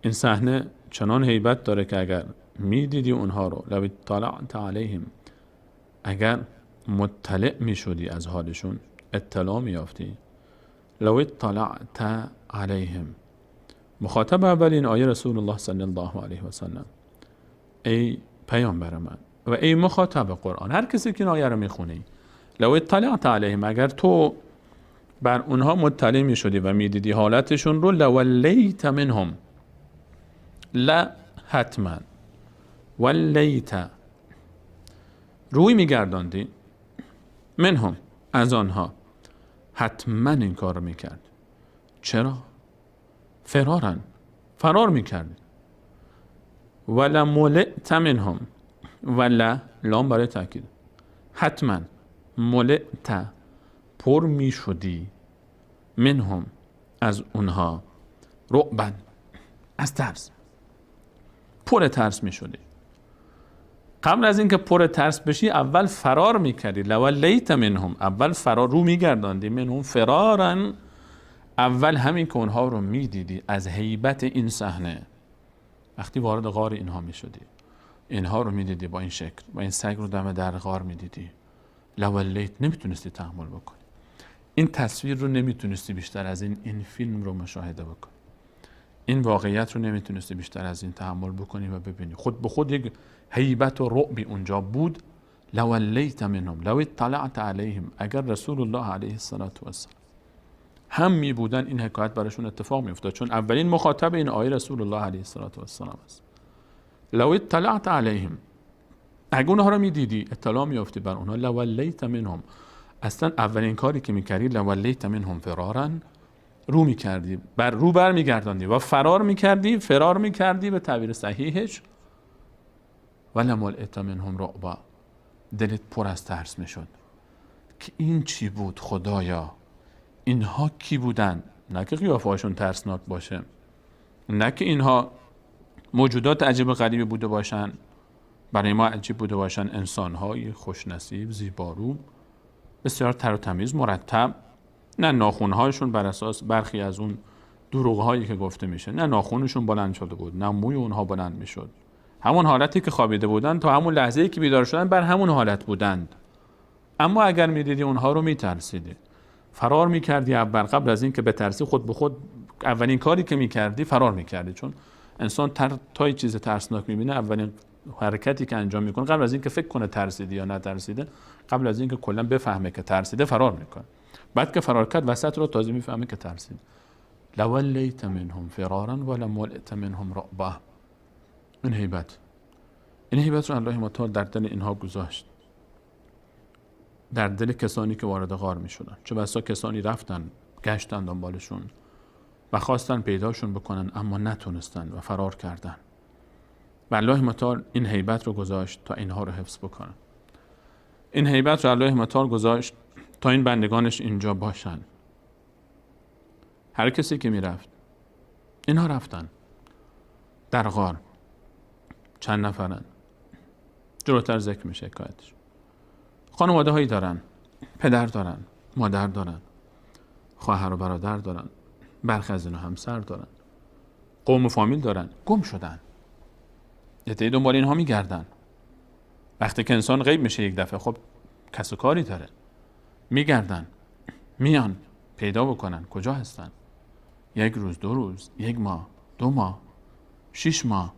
این صحنه چنان هیبت داره که اگر میدیدی اونها رو، لو اطلعت علیهم، اگر مطلع میشدی از حالشون، اطلاع میافتی. لو اطلعت علیهم، مخاطب اولین آیه رسول الله صلی الله علیه و سلم، ای پیامبر من و ای مخاطب قرآن، هر کسی که این آیه رو میخونه، لو اطلعت علیهم، اگر تو بر اونها مطلع میشدی و میدیدی حالتشون رو، لولیت منهم، لا حتما، ولیت، روی میگرداندی، منهم، از آنها، حتما این کار رو میکرد. چرا؟ فرارن، فرار میکرد. ولا ملئت منهم، ولا لام برای تاکید، حتما، ملئت، پر میشدی، منهم، از اونها، رعبن، از ترس، پر ترس میشدی. قبل از اینکه پر ترس بشی اول فرار میکردی، لولیت منهم، اول فرار، رو میگرداندی، منهم فرارن، اول همین که اونها رو میدیدی از هیبت این صحنه، وقتی وارد غار اینها میشدی، اینها رو میدیدی با این شکل، با این سگ رو دم در غار میدیدی، لولیت، نمیتونستی تحمل بکنی این تصویر رو، نمیتونستی بیشتر از این فیلم رو مشاهده بکنی، این واقعیت رو نمیتونستی بیشتر از این تحمل بکنی و ببینی. خود به خود یک هیبت و رعبی اونجا بود. لولیت منهم، لو اطلعت علیهم، اگر رسول الله علیه الصلاة والسلام هم می بودن این حکایت براشون اتفاق می افتاد، چون اولین مخاطب این آیه رسول الله علیه الصلاة والسلام است. لو اطلعت علیهم، اگه اونها رو می دیدی، اطلاع می افتی بر اونها، لولیت منهم، اصلا اولین کاری که می کردی، لولیت منهم فرارن، رو می کردی، بر می گرداندی و فرار می کردی به تعبیر صحیحش، ولا ملئت منهم رعبا، دلت پر از ترس می شد که این چی بود خدایا، اینها کی بودن؟ نه که قیافه هاشون ترسناک باشه، نه که اینها موجودات عجیب غریبی بوده باشن، برای ما عجیب بوده باشن، انسانهای خوشنصیب، زیبارو، بسیار تر و تمیز، مرتب، نه ناخونهایشون بر اساس برخی از اون دروغهایی که گفته میشه، نه ناخونشون بلند شده بود، نه موی اونها بلند میشد، همون حالتی که خوابیده بودند تا همون لحظه‌ای که بیدار شدن بر همون حالت بودند. اما اگر میدیدی اونها رو میترسیدی، فرار میکردی. اول قبل از این که بترسی، خود به خود اولین کاری که میکردی فرار میکردی، چون انسان تا یه چیز ترسناک میبینه، اولین حرکتی که انجام میکنه قبل از این که فکر کنه ترسیده یا نترسیده، قبل از این که کلا بفهمه که ترسیده، فرار میکنه. بعد که فرار کرد وسط رو تازه میفهمه که ترسید. لولیت منهم فرارا ولملئت منهم رعبا. این هیبت رو الله متعال در دل اینها گذاشت، در دل کسانی که وارد غار می شدن. چه بسا کسانی رفتن، گشتن دنبالشون و خواستن پیداشون بکنن، اما نتونستن و فرار کردن. و الله متعال این هیبت رو گذاشت تا اینها رو حفظ بکنن. این هیبت رو الله متعال گذاشت تا این بندگانش اینجا باشن. هر کسی که می رفت، اینها رفتن در غار. چند نفرن؟ جلوتر ذکر میشه حکایتش. خانواده هایی دارن، پدر دارن، مادر دارن، خواهر و برادر دارن، برخی از اینا همسر دارن، قوم و فامیل دارن، گم شدن. یه دنبال اینها میگردن. وقتی که انسان غیب میشه یک دفعه، خب کس و کاری داره، میگردن، میان پیدا بکنن کجا هستن. 1 روز، 2 روز، 1 ماه، 2 ماه، 6 ماه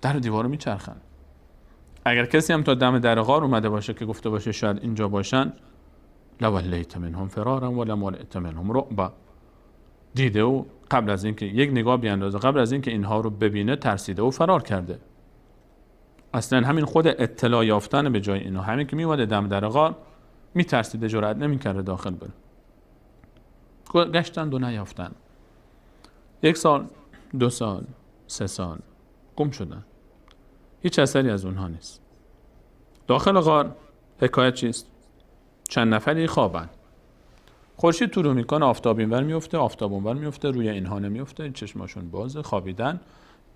در و دیوار رو میچرخن. اگر کسی هم تا دم در غار اومده باشه که گفته باشه شاید اینجا باشن، لولیت منهم فرارا ولملئت منهم رعبا، دیده و قبل از اینکه یک نگاه بیاندازه، قبل از اینکه اینها رو ببینه ترسیده و فرار کرده. اصلا همین خود اطلاع یافتن به جای اینها، همین که میومده دم در غار، میترسیده، جرئت نمیکرده داخل بره. گشتن و نیافتن. 1 سال، 2 سال، 3 سال گم شدن. هیچ اثری از اونها نیست. داخل غار حکایت چیست؟ چند نفری خوابن. خورشید طلوع میکنه، آفتاب اینور میفته، آفتاب اونور میفته، روی اینها نمیفته، چشماشون بازه، خوابیدن،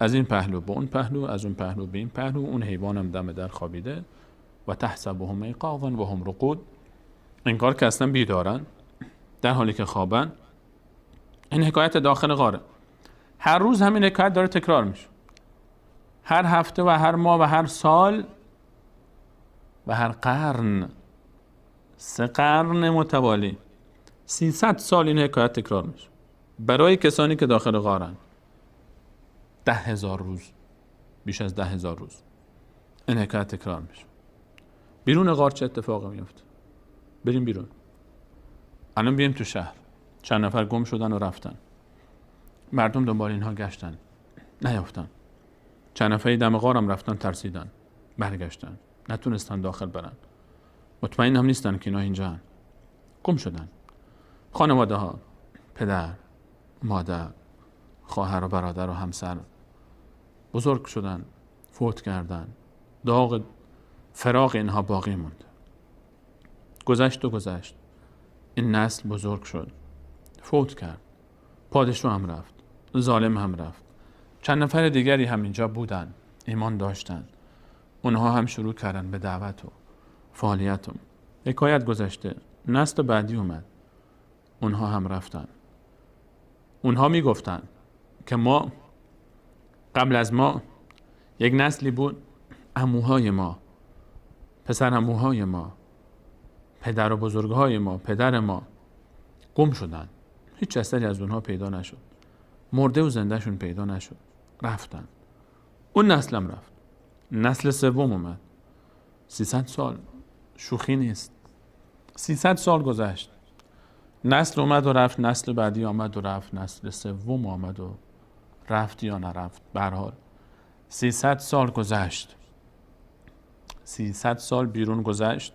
از این پهلو به اون پهلو، از اون پهلو به این پهلو. اون حیوانم دم در خوابیده. و تحسبهم ایقاظا و هم رقود، انگار که اصلا بیدارن در حالی که خوابن. این حکایت داخل غاره. هر روز همین حکایت داره تکرار میشه. هر هفته و هر ماه و هر سال و هر قرن، 3 قرن متوالی، 300 سال این حکایت تکرار میشه برای کسانی که داخل غارن. 10,000 روز، بیش از 10,000 روز این حکایت تکرار میشه. بیرون غار چه اتفاقی میفته؟ بریم بیرون. الان بیایم تو شهر. چند نفر گم شدن و رفتن. مردم دنبال اینها گشتن، نیافتن. چند نفری دم غار هم رفتن، ترسیدن، برگشتن، نتونستن داخل برن. مطمئن هم نیستن که اینا اینجا هن. گم شدن. خانواده ها، پدر، مادر، خواهر و برادر و همسر بزرگ شدن، فوت کردن. داغ فراق اینها باقی موند. گذشت و گذشت. این نسل بزرگ شد، فوت کرد. پادشاه هم رفت، ظالم هم رفت. چند نفر دیگری هم اینجا بودن، ایمان داشتن. اونها هم شروع کردن به دعوت و فعالیت. حکایت گذشته، نسل بعدی اومد، اونها هم رفتن. اونها می گفتن که ما قبل از ما یک نسلی بود، عموهای ما، پسر عموهای ما، پدر و بزرگهای ما، پدر ما گم شدن. هیچ اثری از اونها پیدا نشد. مرده و زندهشون پیدا نشد. رفتن. اون نسلم رفت. نسل سوم اومد. 300 سال شوخی نیست. 300 سال گذشت. نسل اومد و رفت، نسل بعدی آمد و رفت، نسل سوم آمد و رفت یا نرفت. به هر حال 300 سال گذشت. 300 سال بیرون گذشت.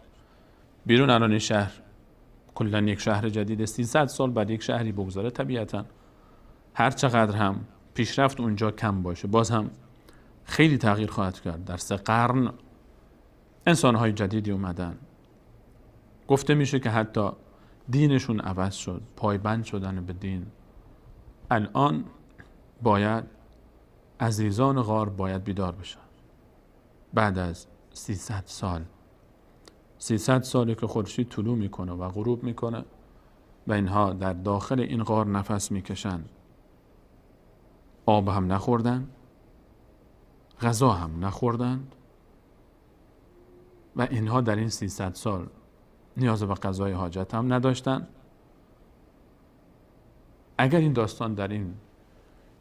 بیرون الان شهر کلا یک شهر جدیده. 300 سال بعد یک شهری بگذاره، طبیعتا هر چقدر هم پیشرفت اونجا کم باشه، باز هم خیلی تغییر خواهد کرد. در 3 قرن انسان‌های جدیدی اومدن. گفته میشه که حتی دینشون عوض شد، پایبند شدن به دین. الان باید عزیزان غار باید بیدار بشن. بعد از 300 سال، 300 سالی که خورشید طلوع میکنه و غروب میکنه و اینها در داخل این غار نفس میکشن. آب هم نخوردن، غذا هم نخوردند و اینها در این 300 سال نیاز به غذای حاجت هم نداشتن. اگر این داستان در این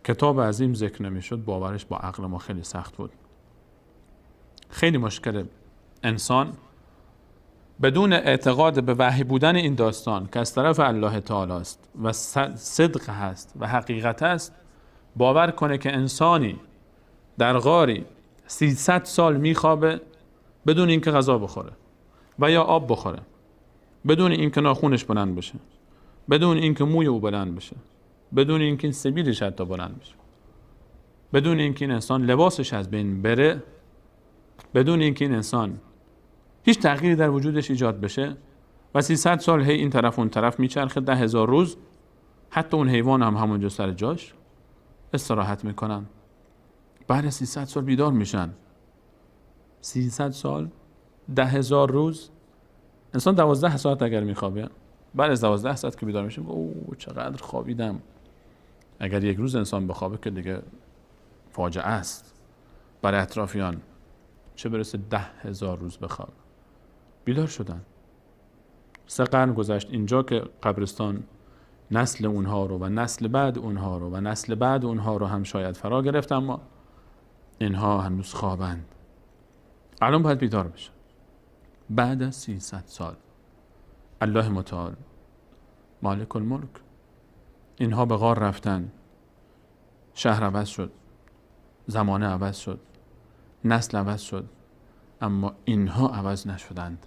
کتاب عظیم ذکر نمیشد، باورش با عقل ما خیلی سخت بود. خیلی مشکل انسان بدون اعتقاد به وحی بودن این داستان که از طرف الله تعالی است و صدق هست و حقیقت است، باور کنه که انسانی در غاری 300 سال میخوابه بدون اینکه غذا بخوره و یا آب بخوره، بدون اینکه ناخونش بلند بشه، بدون اینکه موی او بلند بشه، بدون اینکه این سبیلش حتی بلند بشه، بدون اینکه این انسان لباسش از بین بره، بدون اینکه این انسان هیچ تغییری در وجودش ایجاد بشه و 300 سال هی این طرف اون طرف میچرخه. 10,000 روز حتی اون حیوان هم همونجا سر جاش استراحت میکنن. بعد 300 سال بیدار میشن. 300 سال، 10,000 روز. انسان 12 ساعت اگر میخوابه، بعد از 12 ساعت که بیدار میشه اوه چقدر خوابیدم. اگر یک روز انسان بخوابه که دیگه فاجعه است برای اطرافیان، چه برسه 10,000 روز بخواب. بیدار شدن. 3 قرن گذشت. اینجا که قبرستان نسل اونها رو و نسل بعد اونها رو و نسل بعد اونها رو هم شاید فرا گرفت، اما اینها هنوز خوابند. الان باید بیدار بشن. بعد از 300 سال الله متعال مالک الملک، اینها به غار رفتن، شهر عوض شد، زمانه عوض شد، نسل عوض شد، اما اینها عوض نشدند.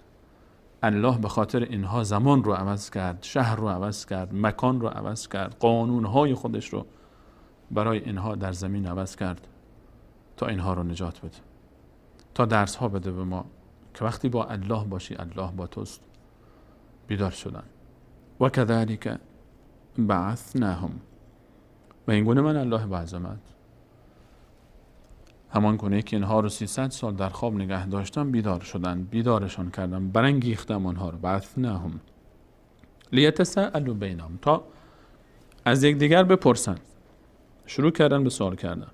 الله به خاطر اینها زمان رو عوض کرد، شهر رو عوض کرد، مکان رو عوض کرد، قانونهای خودش رو برای اینها در زمین عوض کرد تا اینها رو نجات بده، تا درس ها بده به ما که وقتی با الله باشی الله با توست. بیدار شدن. و کذالک بعثناهم، و این گونه من الله با عظمت همان گونه که اینها رو 300 سال در خواب نگه داشتم بیدار شدن، بیدارشان کردم، برانگیختم آنها رو. بعثناهم لیتساءلوا بینهم، تا از یکدیگر بپرسن. شروع کردن به سوال کردن.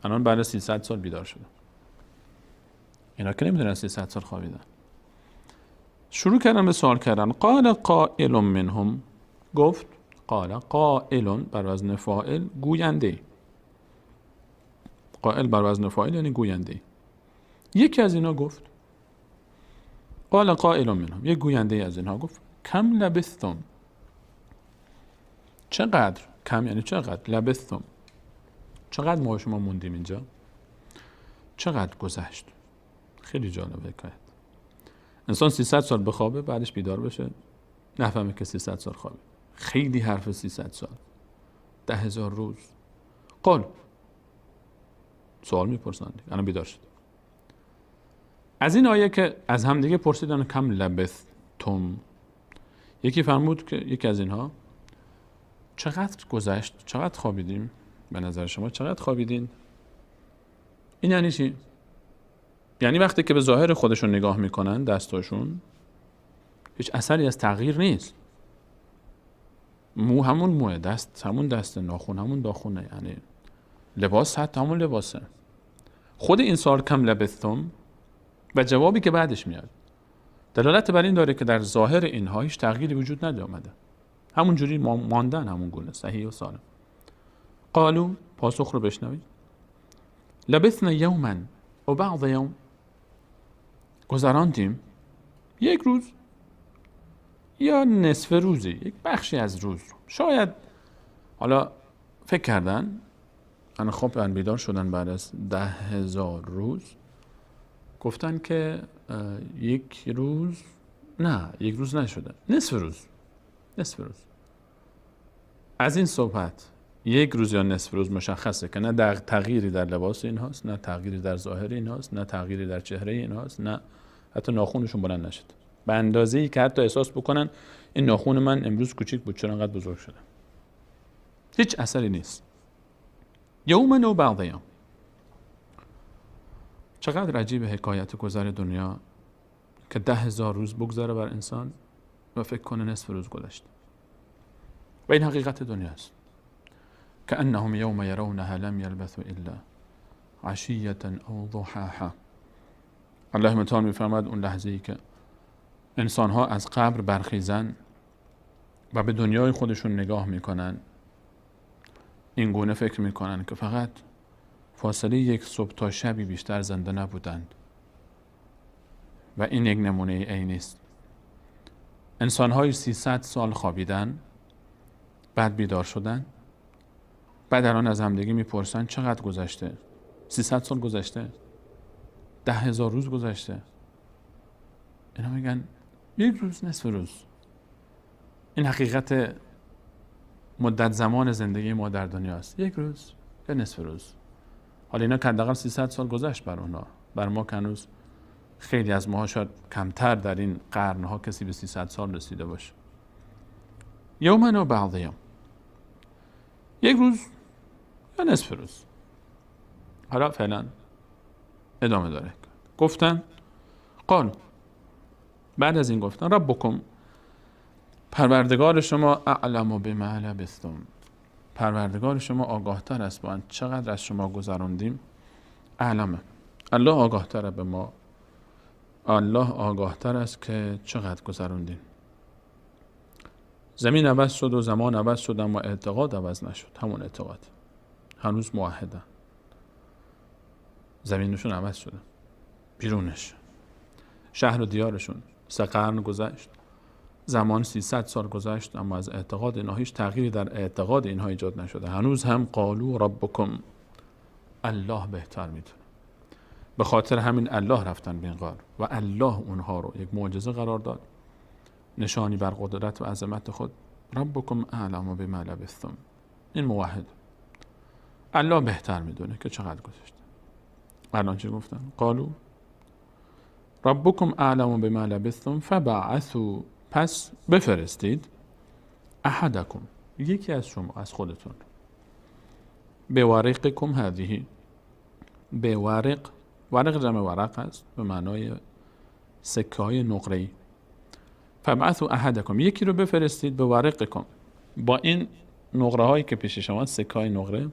الان بعد 300 سال بیدار شدن. اینا که نمیدونن 300 سال خوابیدن. شروع کردن به سوال کردن. قال قائل منهم، گفت قال قائل بر وزن فاعل، گوینده. قائل بر وزن فاعل یعنی گوینده. یکی از اینا گفت قال قائل منهم، یک گوینده از اینها گفت کم لبثتم، چقدر، کم یعنی چقدر، لبثتم چقدر ما شما موندیم اینجا، چقدر گذشت. خیلی جالبه حکایت. انسان 300 سال بخوابه بعدش بیدار بشه نفهمه که 300 سال خوابه. خیلی حرف 300 سال، 10,000 روز. قال سوال میپرسن دیگه، الان بیدار شد. از این آیه که از هم دیگه پرسیدن کم لبثتم، یکی فرمود که یکی از اینها چقدر گذشت، چقدر خوابیدیم، به نظر شما چقدر خوابیدین؟ این یعنی چی؟ یعنی وقتی که به ظاهر خودشون نگاه میکنن دستاشون هیچ اثری از تغییر نیست. مو همون موه، دست همون دست، ناخون همون ناخونه، یعنی لباس حتی همون لباسه. خود این سوال کم لبثتم و جوابی که بعدش میاد دلالت بر این داره که در ظاهر اینها هیچ تغییری وجود نیامده، همون جوری ماندن، همون گونه صحیح و سالم. قالو، پاسخ رو بشنوید. لبثنا یوما و بعض یوم، گذراندیم یک روز یا نصف روزی، یک بخشی از روز رو. شاید حالا فکر کردن انا خواب بیدار شدن بعد از 10,000 روز، گفتن که یک روز، نه یک روز نشده، نصف روز. از این صحبت یک روز یا نصف روز مشخصه که نه تغییری در لباس اینهاست، نه تغییری در ظاهر اینهاست، نه تغییری در چهره اینهاست، نه حتی ناخونشون بلند نشد به اندازه‌ای که حتی احساس بکنن این ناخون من امروز کوچیک بود چرا انقدر بزرگ شده. هیچ اثری نیست. یومن و بعض یوم. چقدر عجیب حکایت گذر دنیا که 10,000 روز بگذره بر انسان و فکر کنه نصف روز گذشته. و این حقیقت دنیاست. كأنهم يوم يرونها لم يلبثوا إلا عشية أو ضحاها. الله متعال میفرماد اون لحظه‌ای که انسان‌ها از قبر برخیزن و به دنیای خودشون نگاه میکنن، این گونه فکر میکنن که فقط فاصله یک صبح تا شبی بیشتر زنده نبودند و این یک نمونه عینی است. انسان‌های 300 سال خوابیدن، بعد بیدار شدن، بعد الان از همدیگه میپرسن چقدر گذشته؟ 300 سال گذشته؟ 10,000 روز گذشته؟ اینا میگن یک روز، نصف روز. این حقیقت مدت زمان زندگی ما در دنیاست، یک روز یا نصف روز. حالا اینا که حداقل 300 سال گذشت بر اونا، بر ما که هنوز خیلی از ماها شاید کمتر در این قرنها کسی به 300 سال رسیده باشه. یومن و بعض یوم، یک روز یا نصف روز. حالا فعلا ادامه داره. گفتن قال، بعد از این گفتن ربکم، پروردگار شما اعلم بما لبثتم، پروردگار شما آگاه تر است با چقدر از شما گذراندیم. اعلمه، الله آگاه تر به ما، الله آگاه تر است که چقدر گذراندیم. زمین عوض شد و زمان عوض شد اما اعتقاد عوض نشد. همون اعتقاد، هنوز موحدن. زمینشون عوض شده، بیرونش، شهر و دیارشون 3 قرن گذشت، زمان 300 سال گذشت، اما از اعتقاد اینها هیچ تغییری در اعتقاد اینها ایجاد نشده. هنوز هم قالو ربکم، الله بهتر میتونه. به خاطر همین الله رفتن به این غار و الله اونها رو یک معجزه قرار داد، نشانی بر قدرت و عظمت خود. ربکم اعلم بما لبثتم، این موحد، الله بهتر میدونه که چقدر گذشته. الان چی گفتن؟ قالو ربکم اعلم بما لبثتم فبعثوا، پس بفرستید، احدکم، یکی از شما، از خودتون، بورقکم هذه، بورق، ورق جمع ورق است به معنای سکه های نقره‌ای. فبعثوا احدکم، یکی رو بفرستید، بورقکم، با این نقره هایی که پیش شما، سکه های نقره،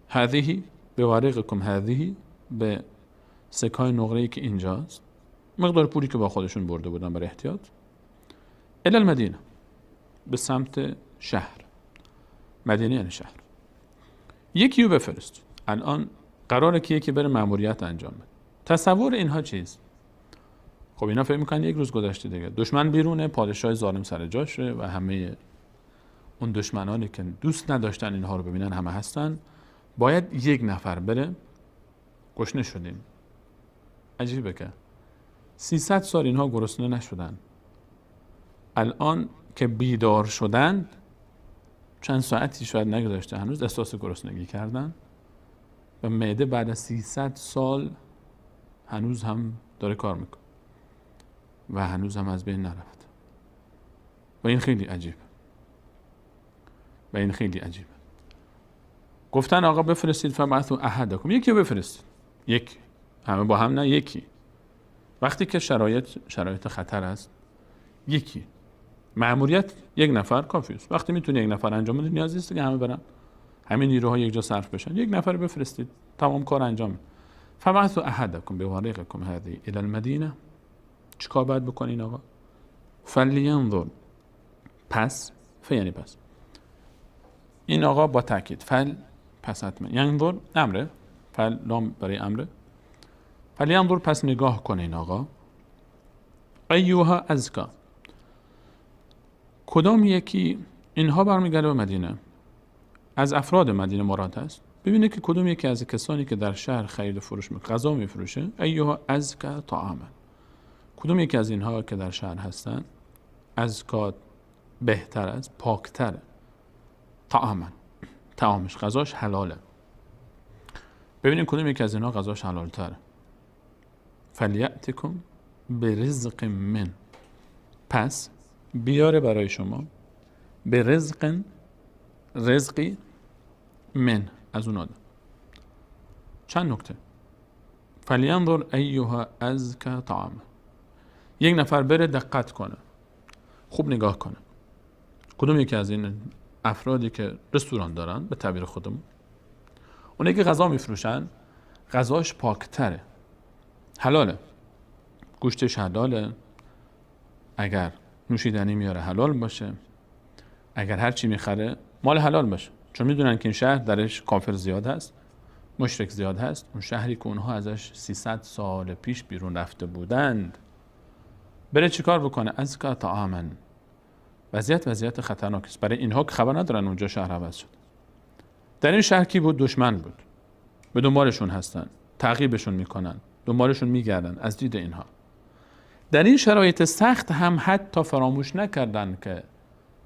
هذه بورقکم هذه، به سکه های نقره‌ای که اینجاست، مقدار پولی که با خودشون برده بودن برای احتیاط، الی المدینه، به سمت شهر. مدینه یعنی شهر. یکی رو بفرست، الان قراره که یکی بره مأموریت انجام بده. تصور اینها چیست؟ خب اینا فکر میکنن یک روز گذشته دیگه، دشمن بیرونه، پادشاه ظالم سر جاشه و همه اون دشمنانی که دوست نداشتن اینها رو ببینن همه هستن. باید یک نفر بره. گشنه شدیم. عجیبه که 300 سال اینها گرسنه نشدن. الان که بیدار شدن چند ساعتی شاید نگذاشته هنوز احساس گرسنگی کردن و معده بعد از 300 سال هنوز هم داره کار میکنه و هنوز هم از بین نرفت. و این خیلی عجیبه. گفتن آقا بفرستید فبعثوا احدکم، یکی رو بفرستید، یک، همه با هم نه، یکی. وقتی که شرایط خطر است، یکی مأموریت یک نفر کافی است. وقتی میتونه یک نفر انجام بده نیازی نیست که همه برن، همه نیروها یک جا صرف بشن، یک نفر بفرستید تمام کار انجام میده. فبعثوا احدکم بورقکم هذه الى المدینه. چیکار باید بکنین آقا؟ فلینظر، پس یعنی پس، این آقا با تاکید پس حتما، ینظر امره، لام برای امره، فلینظر پس نگاه کنین آقا، ایها ازکا، کدام یکی، اینها برمیگرده به مدینه، از افراد مدینه مراد است، ببینه که کدام یکی از کسانی که در شهر خرید و فروش غذا میفروشه، ایها ازکا طعاما، کدام یکی از اینها که در شهر هستن ازکا بهتر است، پاکتر، طعاما طعامش غذاش حلاله، ببینیم کدوم یکی از اینا غذاش حلال تره. فلیأتکم برزق من، پس بیاره برای شما، رزقی من، از اون آدم. چند نکته. فلینظر ایها ازکا طعاما، یک نفر بره دقت کنه، خوب نگاه کنه کدوم یکی از این افرادی که رستوران دارن، به تعبیر خودمون اونایی که غذا میفروشن غذاش پاکتره، حلاله، گوشتش حلاله، اگر نوشیدنی میاره حلال باشه، اگر هر چی میخره مال حلال باشه، چون میدونن که این شهر درش کافر زیاد هست، مشرک زیاد هست. اون شهری که اونها ازش 300 سال پیش بیرون رفته بودند، بره چیکار بکنه؟ ازکا طعاما، وضعیت خطرناک است برای اینها که خبر ندارن اونجا شهر عوض شد. در این شهر کی بود؟ دشمن بود، به دنبالشون هستن، تعقیبشون میکنن، دنبالشون میگردن. از دید اینها در این شرایط سخت هم حتی فراموش نکردن که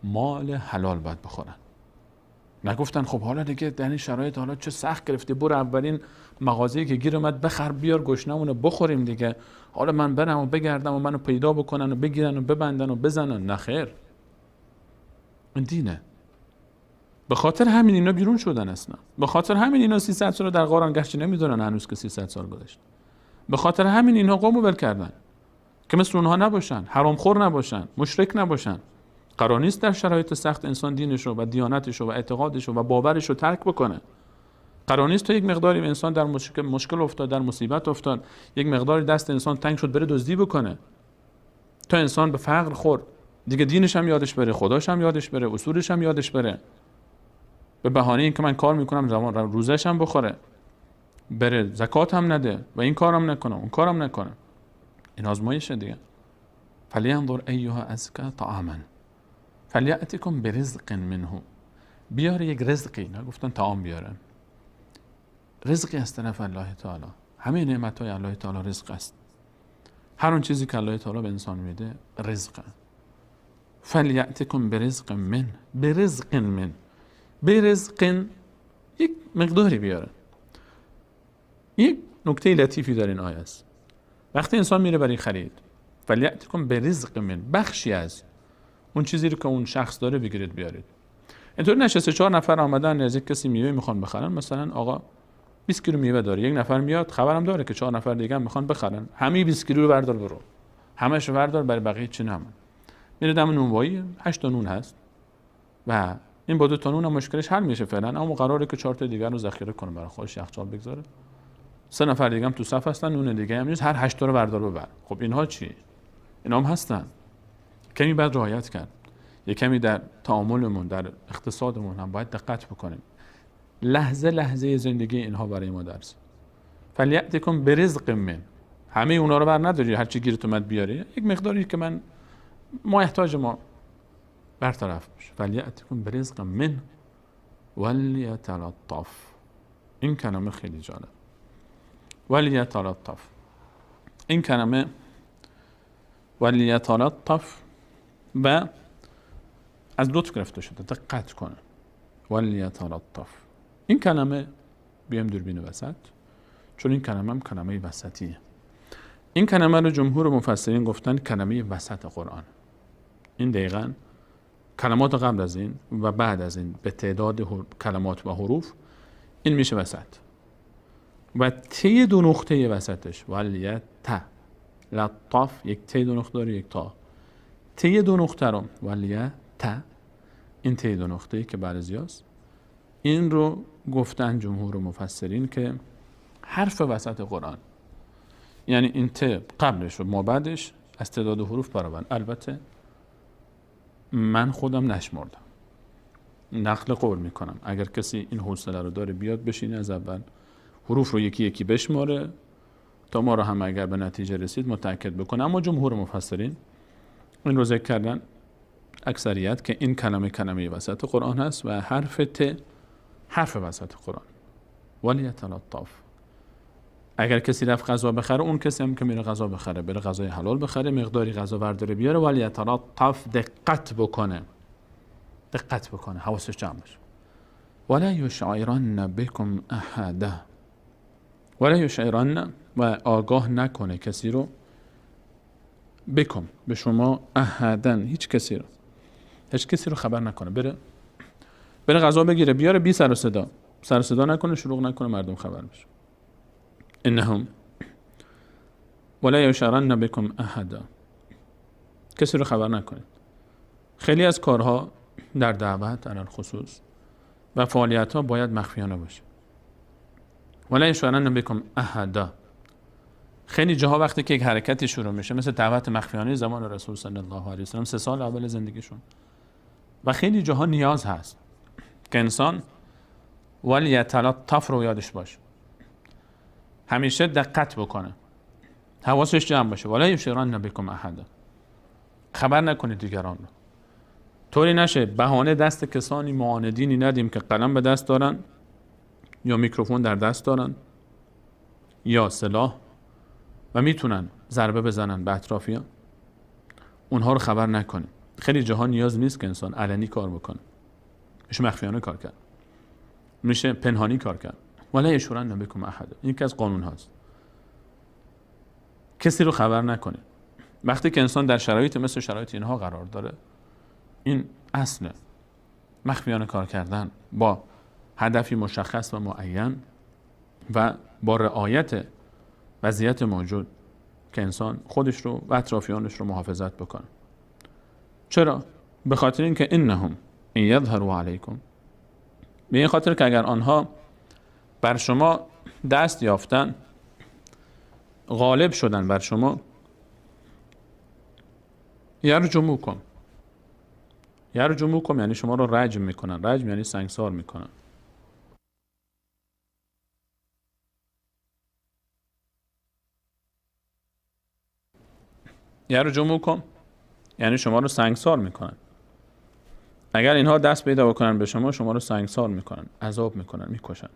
مال حلال باید بخورن. نگفتن خب حالا دیگه در این شرایط حالا چه سخت گرفته، برو اولین مغازه‌ای که گیر اومد بخر بیار گشنمونو بخوریم دیگه، حالا من برم و بگردم و منو پیدا بکنن و بگیرن و ببندن و بزنن. نخیر، این دینه. به خاطر همین اینا بیرون شدن اصلا، به خاطر همین اینا 300 سال در غاران گشت نمیدونن هنوز که 300 سال گذشت. به خاطر همین اینها قومو ول کردن که مثل اونها نباشن، حرامخور نباشن، مشرک نباشن. قرار نیست در شرایط سخت انسان دینش رو و دیانتش رو و اعتقادش رو و باورش رو ترک بکنه. قرار نیست تا یک مقداری انسان در مشکل افتاد، در مصیبت افتاد، یک مقداری دست انسان تنگ شد بره دزدی بکنه، تا انسان به فقر خورد دیگه دینش هم یادش بره، خداش هم یادش بره، اصولش هم یادش بره، به بهانه این که من کار میکنم روزش هم بخوره، بره زکات هم نده و این کارم نکنه اون کارم نکنه. این آزمایشه دیگه. فلینظر ایها ازکا طعاما فلیأتکم برزق منه، بیاره یک رزقی، نگفتن طعام بیاره، رزقی از طرف الله تعالی. همه نعمت‌های الله تعالی رزق است، هر اون چیزی که الله تعالی به انسان میده رزقه. فلیأتکم برزق من، برزق یک مقداری بیاره. یک نکته لطیفی در این آیه است، وقتی انسان میره برای خرید، فلیأتکم برزق من، بخشی از اون چیزی رو که اون شخص داره بگیرید بیارید. اینطور نشسته 4 نفر آمدن از یک کسی میوه میخوان بخرن، مثلا آقا 20 کیلو میوه داره، یک نفر میاد خبرم داره که 4 نفر دیگه هم میخوان بخرن، همه 20 کیلو رو بردار برو، همه‌شو بردار، برای بقیه چی نمونه. میره دم نونوایی 8 تا نون هست و این با 2 تا نون مشکلش حل میشه فعلا، اما قراره که 4 تا دیگر رو ذخیره کنه برای خودش، یخچال بگذاره. 3 نفر دیگه هم تو صف هستن، نون دیگه هم نیست، هر 8 تا رو بردار ببر. خب اینها چی؟ اینا هم هستن. کمی بعد رعایت کرد. یک کمی در تعاملمون، در اقتصادمون هم باید دقت بکنیم. لحظه لحظه زندگی اینها برای ما درس. فلیأتکم برزق من، همه اونا رو بر نداری هر چی گیرت اومد بیاری، یک مقداری که ما احتاج ما برطرف بشه. فلیأتکم برزق من ولیتلطف. این کلمه خیلی جالب، ولیتلطف. این کلمه ولیتلطف و از لطف گرفته شده، دقت کنه. ولیتلطف، این کلمه بیام دوربین وسط، چون این کلمه هم کلمه وسطیه. این کلمه رو جمهور مفسرین گفتن کلمه وسط قرآن. این دقیقاً کلمات قبل از این و بعد از این به تعداد کلمات و حروف این میشه وسط. و تی دو نقطه وسطش ولیت لطف، یک تی دو نقطه داره، یک تا. تی دو نقطه رو ولیت، این تی دو نقطه که بعد از یاست، این رو گفتن جمهور مفسرین که حرف وسط قرآن، یعنی این ت قبلش و ما بعدش از تعداد حروف برابر. البته من خودم نشمردم، نقل قول میکنم، اگر کسی این حوصله رو داره بیاد بشینه از اول حروف رو یکی یکی بشماره تا ما رو هم اگر به نتیجه رسید متأکد بکنه. اما جمهور مفسرین این رو ذکر کردن، اکثریت، که این کلمه وسط قرآن هست و حرف ت حرف وسط قرآن. ولیتلطف، اگر کسی رفت غذا بخره، اون کسی هم که میره غذا بخره بره غذای حلال بخره، مقداری غذا برداره بیاره. ولیتلطف، دقت بکنه، حواسش جمع بشه. ولا یشعرن بکم احدا، ولا یشعرن، و آگاه نکنه کسی رو، بکم، به شما، احدا، هیچ کسی رو خبر نکنه. بره غذا بگیره بیاره، بی سر و صدا نکنه، شروع نکنه، مردم خبر بشه. انهم ولا یشعرن بکم احدا، کسی رو خبر نکنید. خیلی از کارها در دعوت علل خصوص و فعالیت ها باید مخفیانه باشه. ولا یشعرن بکم احدا، خیلی جاها وقتی که یک حرکتی شروع میشه، مثل دعوت مخفیانه زمان رسول صلی الله علیه و سلم 3 سال اول زندگیشون، و خیلی جاها نیاز هست که انسان ولیتلطف رو یادش باشه، همیشه دقت بکنه، حواسش جمع باشه. ولا یشعرن بکم احدا، خبر نکنید دیگران رو، طوری نشه بهانه دست کسانی معاندینی ندیم که قلم به دست دارن یا میکروفون در دست دارن یا سلاح و میتونن ضربه بزنن به اطرافیان، اونها رو خبر نکنیم. خیلی جاها نیاز نیست که انسان علنی کار بکنه، میشه مخفیانه کار کرد، میشه پنهانی کار کرد. ولا یشعرن بکم احدا، این که از قانون هاست، کسی رو خبر نکنه. وقتی که انسان در شرایط مثل شرایط اینها قرار داره، این اصل مخفیانه کار کردن با هدفی مشخص و معین و با رعایت وضعیت موجود که انسان خودش رو و اطرافیانش رو محافظت بکنه. چرا؟ به خاطر اینکه انهم ان یظهروا علیکم، به این خاطر که اگر آنها بر شما دست یافتن، غالب شدن بر شما، یرجموکم یعنی شما رو رجم میکنن. رجم یعنی سنگسار میکنن. یرجموکم یعنی شما رو سنگسار میکنن. اگر اینها دست پیدا بکنن به شما، شما رو سنگسار میکنن، عذاب میکنن، میکشن.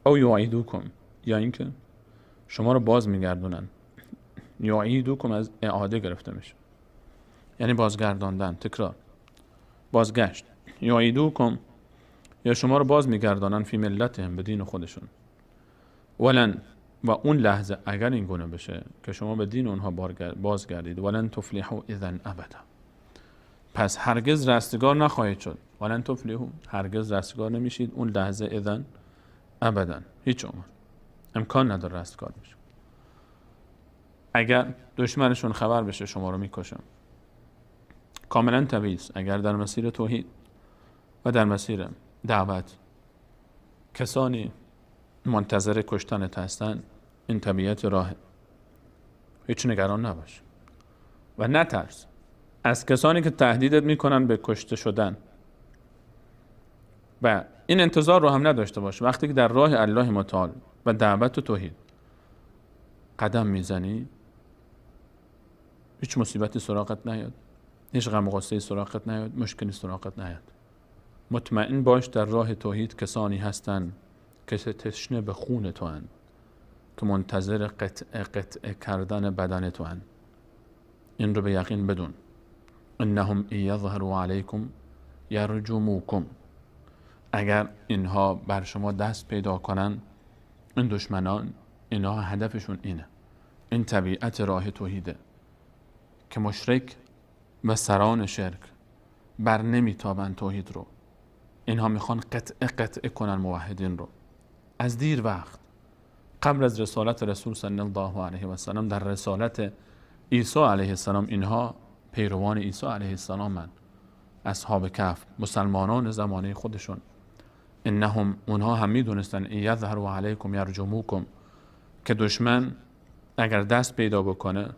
او یعیدوکم، یا اینکه شما رو باز میگردونن. یعیدوکم از اعاده گرفته میشه، یعنی بازگرداندن، تکرار، بازگشت. یعیدوکم، یا شما رو باز میگردانن فی ملتهم، به دین خودشون. ولن، و اون لحظه اگر این گونه بشه که شما به دین اونها بازگردید، ولن تفلحوا اذا ابدا، پس هرگز رستگار نخواهید شد. ولن تفلحوا، هرگز رستگار نمیشید اون لحظه، اذا ابدا، هیچ عمر امکان نداره رستگار بشه. اگر دشمنشون خبر بشه شما رو میکشن، کاملا طبیعی است. اگر در مسیر توحید و در مسیر دعوت کسانی منتظر کشتنت هستن، این طبیعت راه، هیچ نگران نباش و نترس از کسانی که تهدیدت میکنن به کشته شدن. و این انتظار رو هم نداشته باش وقتی که در راه الله متعال و دعوت و توحید قدم میزنی هیچ مصیبتی سراغت نیاد، هیچ غم و غصه سراغت نیاد، مشکلی سراغت نیاد. مطمئن باش در راه توحید کسانی هستند که تشنه به خون تو هستند، که منتظر قطع کردن بدن تو هستند. این رو به یقین بدون. انهم ان یظهروا علیکم یرجموکم. اگر اینها بر شما دست پیدا کنن، این دشمنان، اینها هدفشون اینه. این طبیعت راه توحیده که مشرک و سران شرک بر نمیتابند توحید رو. اینها میخوان قطع کنن موحدین رو. از دیر وقت قبل از رسالت رسول صلی الله علیه و سلم، در رسالت عیسی علیه السلام، اینها پیروان عیسی علیه السلام، اصحاب کهف، مسلمانان زمانه خودشون، اونها هم میدونستن ان یظهروا علیکم یرجموکم، که دشمن اگر دست پیدا بکنه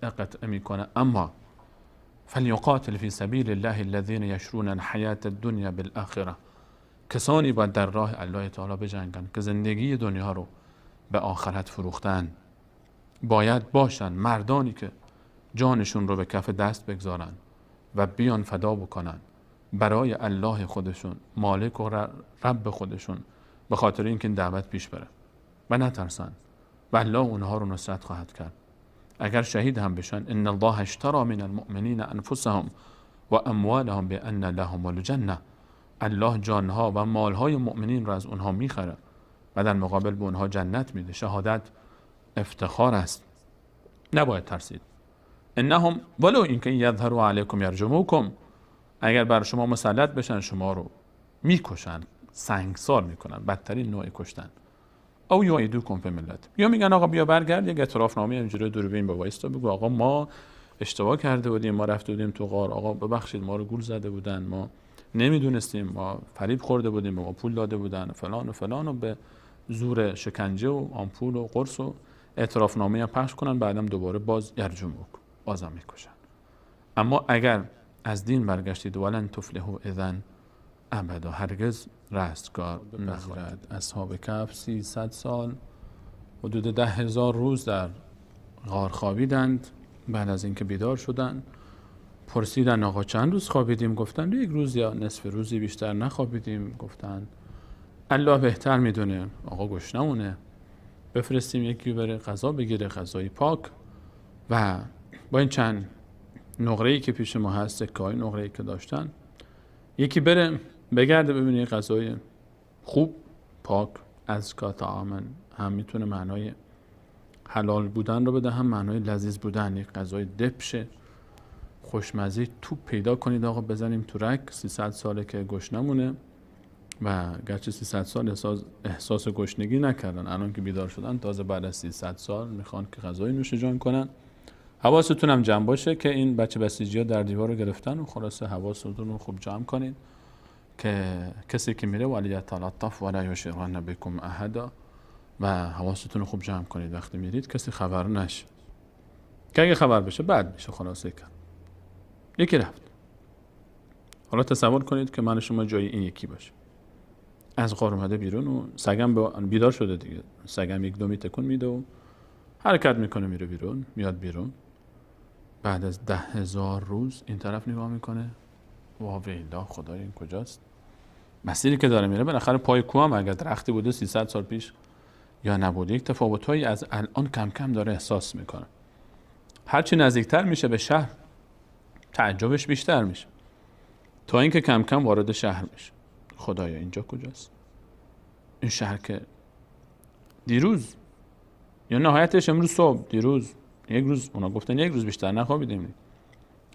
قطع میکنه. اما فلیقاتل فی سبیل الله الذین یشرون الحیاة الدنیا بالآخره. کسانی باید در راه الله تعالی بجنگن که زندگی دنیا رو به آخرت فروختن. باید باشن مردانی که جانشون رو به کف دست بگذارن و بیان فدا بکنن برای الله خودشون، مالک و رب خودشون، به خاطر اینکه این دعوت پیش بره و نترسن و الله اونها رو نصرت خواهد کرد. اگر شهید هم بشن، ان الله اشتری من المؤمنین انفسهم و اموالهم بان لهم الجنه. الله جانها و مالهای مؤمنین رو از اونها میخره و در مقابل به اونها جنت میده. شهادت افتخار است، نباید ترسید. انهم ولو اینکه یظهروا علیکم یرجموکم، اگر بر شما مسلط بشن شما رو میکشن، سنگسار میکنن، بدترین نوع کشتن. او یعیدوکم فی ملت، یا میگن آقا بیا برگرد، یک اعترافنامه اینجوری دوربین با وایستا بگو آقا ما اشتباه کرده بودیم، ما رفته بودیم تو غار، آقا ببخشید ما رو گول زده بودن، ما نمیدونستیم، ما فریب خورده بودیم، ما پول داده بودن فلان و فلان، و به زور شکنجه و آمپول و قرص و اعترافنامه هم پخش کنن، بعدم دوباره باز یرجموک، بازم میکشن. اما اگر از دین برگشتید ولن تفلحوا اذن ابدا، هرگز رستگار نخواهید. اصحاب کهف 300 سال حدود 10,000 روز در غار خوابیدند. بعد از اینکه بیدار شدند پرسیدن آقا چند روز خوابیدیم؟ گفتند 1 روز یا نصف روزی، بیشتر نخوابیدیم. گفتند الله بهتر میدونه، آقا گشنمونه، بفرستیم یکی بره غذا بگیره، غذای پاک، و با این چند نقره‌ای که پیش ما هست، سکه‌های نقره‌ای که داشتن، یکی بره بگرده ببینه غذای خوب پاک، ازکا طعاما، هم میتونه معنای حلال بودن رو بده، هم معنای لذیذ بودن. یک غذای دبشه خوشمزه توپ پیدا کنید آقا بزنیم تو رگ. 300 ساله که گشنمونه و گرچه 300 سال احساس گشنگی نکردن، الان که بیدار شدن تازه بعد از 300 سال میخوان که غذای نوش جان کنن. حواستون هم جمع باشه که این بچه بسیجی ها در دیوار رو گرفتن، و خلاصه حواستون رو خوب جمع کنید که کسی که میره ولیتلطف ولا یشعرن بکم احدا، و حواستون رو خوب جمع کنید وقتی میرید کسی خبر نشه، که اگه خبر بشه بعد میشه خلاصه کرد. یکی رفت، حالا تصور کنید که من شما جای این یکی باشه، از غار اومده بیرون و سگم بیدار شده دیگه، سگم یک دومی تکون میده و حرکت میکنه، میره بیرون، میاد بیرون. بعد از 10,000 روز این طرف نگاه میکنه، واویلا خدای این کجاست؟ مسیری که داره میره بالاخره پای کوه هم اگر درختی بوده 300 سال پیش یا نبوده، یک تفاوتایی از الان کم کم داره احساس میکنه. هرچی نزدیکتر میشه به شهر تعجبش بیشتر میشه، تا اینکه کم کم وارد شهر میشه. خدایا اینجا کجاست؟ این شهر که دیروز یا نهایتش امروز صبح، دیروز 1 روز، اونا گفتن 1 روز بیشتر نخوابیدیم،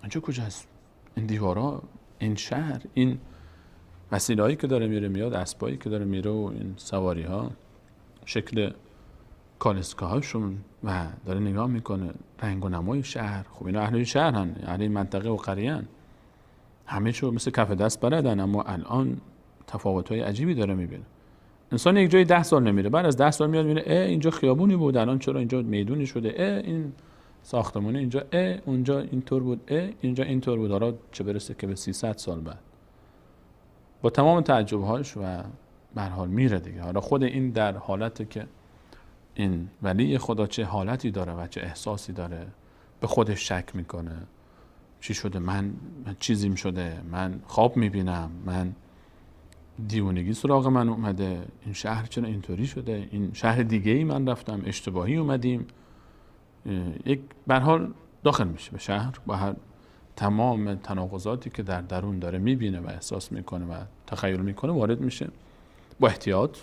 اینجا کجاست؟ این دیوارا، این شهر، این وسیله‌ای که داره میره میاد، اسبایی که داره میره و این سواری ها، شکل کالسکاهاشون، و داره نگاه میکنه رنگ و نمای شهر. خب اینا اهل شهر هن، اهل منطقه و قریه هن، همه چو مثل کف دست بلدن، اما الان تفاوت‌های عجیبی داره میبینه. انسان یک جای 10 سال نمیره، بعد از 10 سال میاد میره اینجا خیابونی بود، الان چرا اینجا میدونی شده، این ساختمونه اینجا، اونجا اینطور بود، اینجا اینطور بود. حالا چه برسه که به 300 سال بعد. با تمام تعجبهاش و به هر حال میره دیگه. حالا خود این در حالتی که این ولی خدا چه حالتی داره و چه احساسی داره، به خودش شک میکنه. چی شده؟ من چیزیم شده، من خواب میبینم، من دیوونگی سراغ من اومده، این شهر چرا اینطوری شده، این شهر دیگه ای من رفتم، اشتباهی اومدیم. یک به هر حال داخل میشه به شهر با هر تمام تناقضاتی که در درون داره میبینه و احساس میکنه و تخیل میکنه وارد میشه با احتیاط،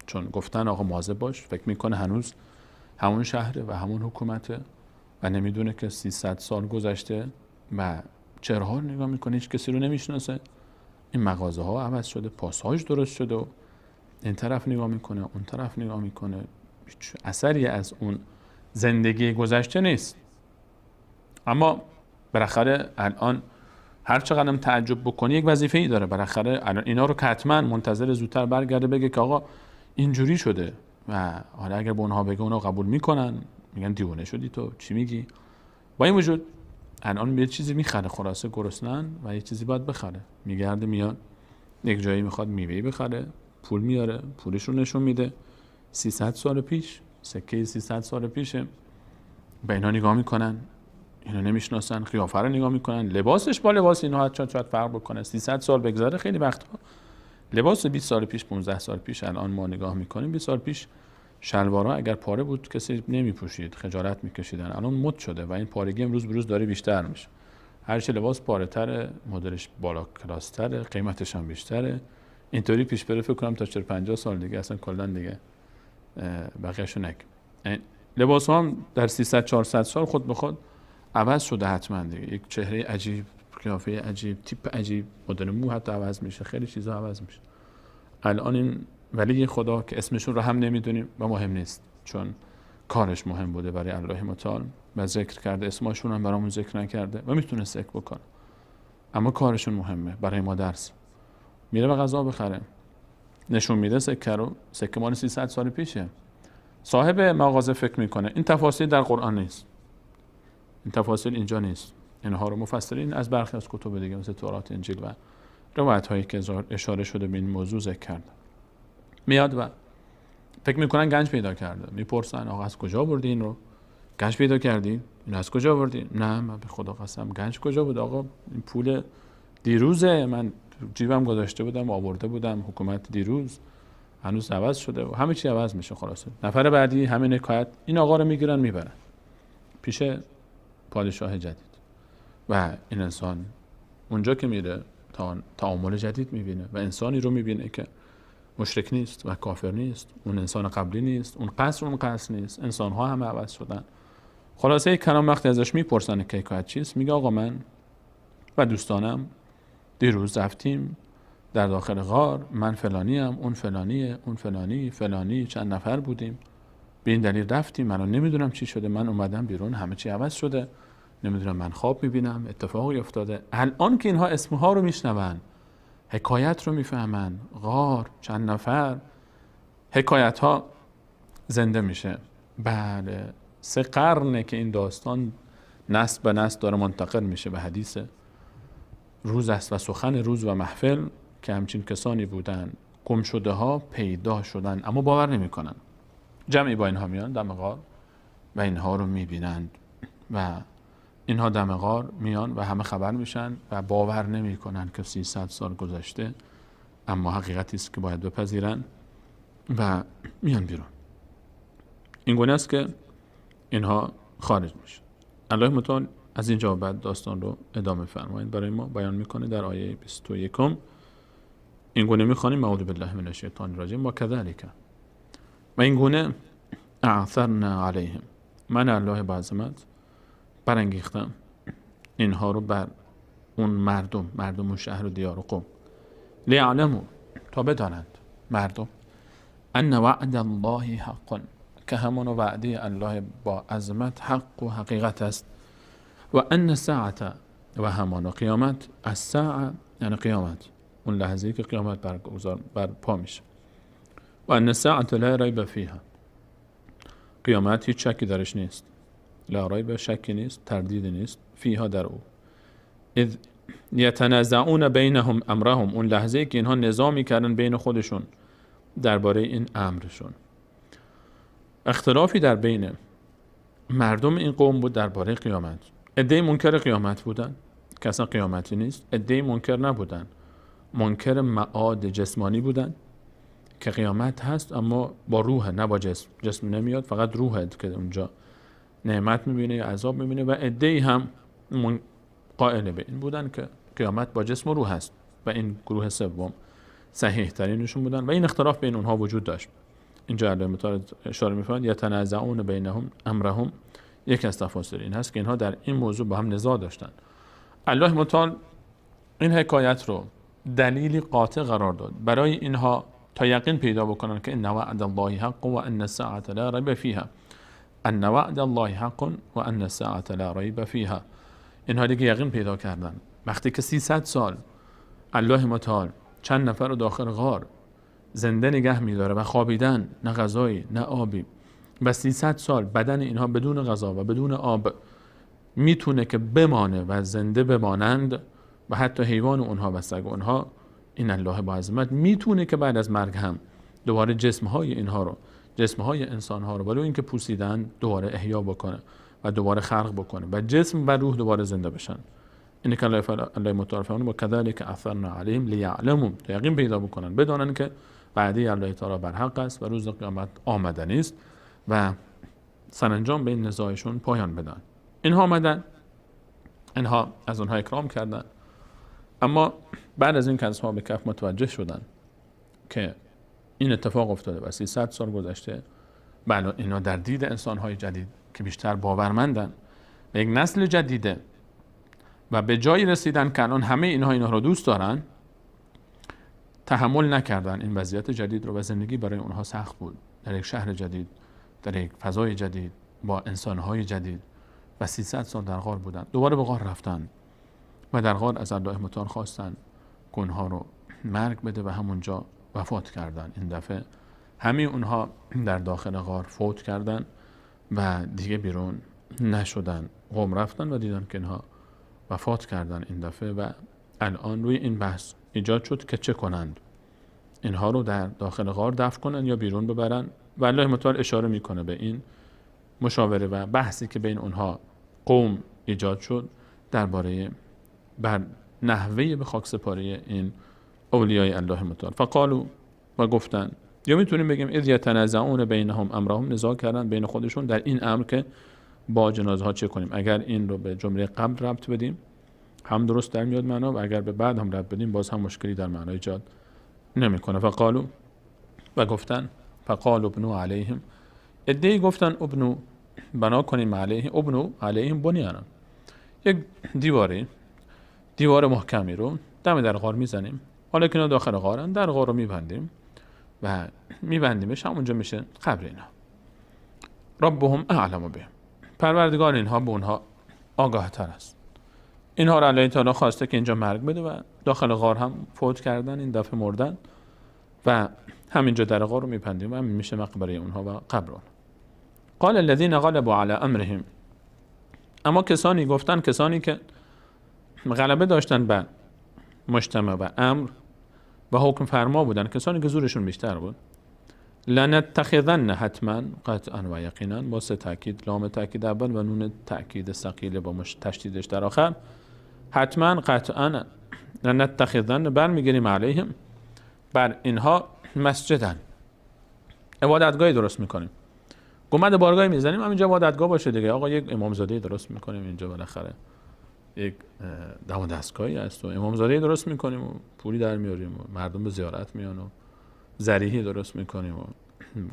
چون گفتن آقا مواظب باش، فکر میکنه هنوز همون شهره و همون حکومته و نمیدونه که 300 سال گذشته و چهره‌ها رو نگاه میکنه، هیچ کسی رو نمیشناسه، این مغازه ها عوض شده، پاساژ درست شده و این طرف نگاه میکنه، اون طرف نگاه میکنه، هیچ اثری از اون زندگی گذشته نیست. اما بالاخره الان هر چقدر هم تعجب بکنی یک وظیفه ای داره، بالاخره الان اینا رو که حتما منتظر زودتر برگرده بگه که آقا اینجوری شده و حالا اگر به اونها بگه اونها قبول میکنن، میگن دیوانه شدی تو، چی میگی؟ با این وجود الان یه چیزی میخره، خلاصه گرسنن و یه چیزی باید بخره، میگرده میاد یک جایی میخواد میوه‌ای بخره، پول میاره، پولش رو نشون میده 300 سال پیش، سکه 300 سال پیشه، به اینا نگاه میکنن، اینا نمیشناسن، قیافه رو نگاه میکنن، لباسش با لباس اینا حتی شاید فرق بکنه، 300 سال بگذره خیلی وقتها لباس 20 سال پیش 15 سال پیش الان ما نگاه میکنیم، 20 سال پیش شلوارها اگر پاره بود کسی نمیپوشید، خجالت میکشیدن، الان مد شده و این پارگی امروز به روز داره بیشتر میشه. هر چه لباس پاره تره، مدلش بالا کلاس تره، قیمتش هم بیشتره. اینطوری پیش بره فکر کنم تا 40 50 سال دیگه اصلا کلا دیگه بقیه‌شو نگ. لباس ها هم در 300 400 سال خود به خود عوض شده حتما دیگه، یک چهره عجیب، قیافه عجیب، تیپ عجیب، مدل مو حتی عوض میشه، خیلی چیزا عوض میشه. الان این ولی خدا که اسمشون رو هم نمیدونیم و مهم نیست، چون کارش مهم بوده برای الله متعال و ذکر کرده، اسمشون هم برامون ذکر نکرده و میتونه ذکر بکنه، اما کارشون مهمه برای ما درس. میره و غذا بخره، نشون میده سکه رو، سکه مال 300 سال پیشه. صاحب مغازه فکر میکنه این تفاصیل در قرآن نیست، این تفاصیل اینجا نیست، اینها رو مفسرین از برخی از کتب دیگه مثل تورات، انجیل و روایت هایی که اشاره شده به این موضوع ذکر کرده. میاد و فکر میکنن گنج پیدا کرده، میپرسن آقا از کجا بردی این رو؟ گنج پیدا کردی؟ این از کجا بردی؟ نه من به خدا قسم گنج کجا بود آقا، این پول دیروزه، من جیبم گذاشته بودم آورده بودم، حکومت دیروز، هنوز عوض شده و همه چی عوض میشه. خلاصه نفر بعدی همین حکایت، این آقا رو میگیرن میبرن پیش پادشاه جدید و این انسان اونجا که میره تعامل جدید میبینه و انسانی رو میبینه که مشرک نیست و کافر نیست، اون انسان قبلی نیست، اون قصر نیست، انسان ها همه عوض شدن. خلاصه یک کلام وقتی ازش میپرسن که حکایت چیست، میگه آقا من و دوستانم دیروز رفتیم در داخل غار، من فلانیم، اون فلانیه، اون فلانی چند نفر بودیم، به این دلیل رفتیم، من نمیدونم چی شده، من اومدم بیرون همه چی عوض شده، نمیدونم من خواب میبینم، اتفاقی افتاده. الان که اینها اسمها رو میشنون، حکایت رو میفهمن، غار، چند نفر، حکایت ها زنده میشه. بله 3 قرنه که این داستان نسل به نسل داره منتقل میشه به حدیث روز است و سخن روز و محفل که همچین کسانی بودن، گم شده ها پیدا شدن اما باور نمی کنن. جمعی با اینها میان دم غار و اینها رو میبینند و اینها دم غار میان و همه خبر میشن و باور نمی کنن که 300 سال گذشته، اما حقیقتی است که باید بپذیرن و میان بیرون. این گونه است که اینها خارج میشه. الله متعال از اینجا بعد داستان رو ادامه فرمایید برای ما بیان میکنه در آیه 21. این گونه میخوانیم اعوذ بالله من الشیطان الرجیم و کذالک، و این گونه اعثرنا علیهم، من الله با عظمت برانگیختم اینها رو بر اون مردم شهر و دیار و قوم، لیعلموا، تا بدانند مردم، ان وعد الله حق، که همون وعده الله با عظمت حق و حقیقت است، و ان ساعت، و همان قیامت، از ساعت یعنی قیامت، اون لحظه‌ای که قیامت برپا میشه، و ان ساعت لا ریب فیها، قیامت هیچ شکی درش نیست، لا ریب شکی نیست، تردیدی نیست، فیها در او، اذ یتنازعون بینهم امرهم، اون لحظه که اینها نزاع میکردن بین خودشون درباره این امرشون. اختلافی در بین مردم این قوم بود درباره قیامت. عده‌ای منکر قیامت بودن که اصلا قیامتی نیست، عده‌ای منکر نبودن، منکر معاد جسمانی بودن که قیامت هست اما با روح نه با جسم، جسم نمیاد، فقط روحه که اونجا نعمت میبینه یا عذاب میبینه. و عده‌ای هم قائل به این بودن که قیامت با جسم و روح هست و این گروه سوم صحیح ترینشون بودن و این اختلاف بین اونها وجود داشت. اینجا الله متعال اشاره می‌فرماید یتنازعون بینهم امرهم، یک از تفاسیر این هست که اینها در این موضوع با هم نزاع داشتن. الله متعال این حکایت رو دلیلی قاطع قرار داد برای اینها تا یقین پیدا بکنن که ان وعد الله حق و ان الساعه لا ریب فیها، ان وعد الله حق و ان الساعه لا ریب فیها. اینها دیگه یقین پیدا کردن. وقتی که 300 سال الله متعال چند نفر رو داخل غار زنده نگه می‌داره و خوابیدن، نه غذایی نه آبی، و 300 سال بدن اینها بدون غذا و بدون آب میتونه که بمانه و زنده بمانند و حتی حیوان اونها و سگ اونها، این الله با عظمت میتونه که بعد از مرگ هم دوباره جسمهای اینها رو، جسمهای انسانها رو ولو اینکه پوسیدن دوباره احیا بکنه و دوباره خلق بکنه و جسم و روح دوباره زنده بشن. این که الله متعال فرمود و کذالک اثرنا علیهم لیعلموا، یقین پیدا بکنن بدونن که وعده الله تعالی بر حق است و روز قیامت آمدنی است و سرانجام به این نزاعشون پایان بدن. اینها آمدن، اینها از اونها اکرام کردن، اما بعد از این که اصحاب کهف متوجه شدن که این اتفاق افتاده و 300 سال گذشته، بله اینا در دید انسان‌های جدید که بیشتر باورمندن و یک نسل جدیده و به جایی رسیدن که الان همه اینها رو دوست دارن، تحمل نکردن این وضعیت جدید رو و زندگی برای اونها سخت بود در یک شهر جدید، در یک فضای جدید، با انسان‌های جدید و 300 سال در غار بودن. دوباره به غار رفتن و در غار از الله متعال خواستن که اونها رو مرگ بده و همونجا وفات کردن. این دفعه همه اونها در داخل غار فوت کردن و دیگه بیرون نشدن. قوم رفتن و دیدن که اینها وفات کردن این دفعه و الان روی این بحث ایجاد شد که چه کنند، اینها رو در داخل غار دفن کنن یا بیرون ببرن. و الله متعال اشاره میکنه به این مشاوره و بحثی که بین اونها قوم ایجاد شد درباره بر نحوه به خاک سپاری این اولیای الله متعال. فقالوا، و گفتن، یا میتونیم بگیم اذ یتنازعون بینهم امرهم، نزاع کردن بین خودشون در این امر که با جنازه ها چه کنیم. اگر این رو به جمله قبل ربط بدیم هم درست در میاد معنا و اگر به بعد هم ربط بدیم باز هم مشکلی در معنا ایجاد نمیکنه. فقالوا، و گفتن، فقالوا ابنوا علیهم، ادعی گفتن ابنوا، بنا کنیم علیهم، ابنوا علیهم بنیانا، یک دیوار محکمی رو دم در غار میزنیم، حالا که اینا داخل غارن در غار رو میبندیم و میبندیمش، همونجا میشه قبر اینا. ربهم اعلم بهم، پروردگار اینها به اونها آگاه تر است. اینها را الله تعالی خواسته که اینجا مرگ بده و داخل غار هم فوت کردن، این دفعه مردن و همینجا در غار رو میبندیم و همین میشه مقبره اونها و قبر اونها. قال الذين غلبوا على امرهم، اما کسانی گفتن، کسانی که غلبه داشتن بر مجتمع و امر و حکم فرما بودن، کسانی که زورشون بیشتر بود، لنتخذن، حتما، قطعا و یقینا، با سه تاکید، لام تاکید اول و نون تاکید ثقیل با تشدیدش در آخر، حتما قطعا، لنتخذن، برمیگیریم علیهم، بر اینها، مسجدن، عبادتگاهی درست میکنیم، گنبد بارگاهی میزنیم، همینجا عبادتگاه باشه دیگه. آقا یک امامزاده درست میکنیم اینجا، بالاخره یک دم و دستگاهی هست و امامزاده درست میکنیم و پولی در میاریم و مردم به زیارت میان و ذریحی درست میکنیم و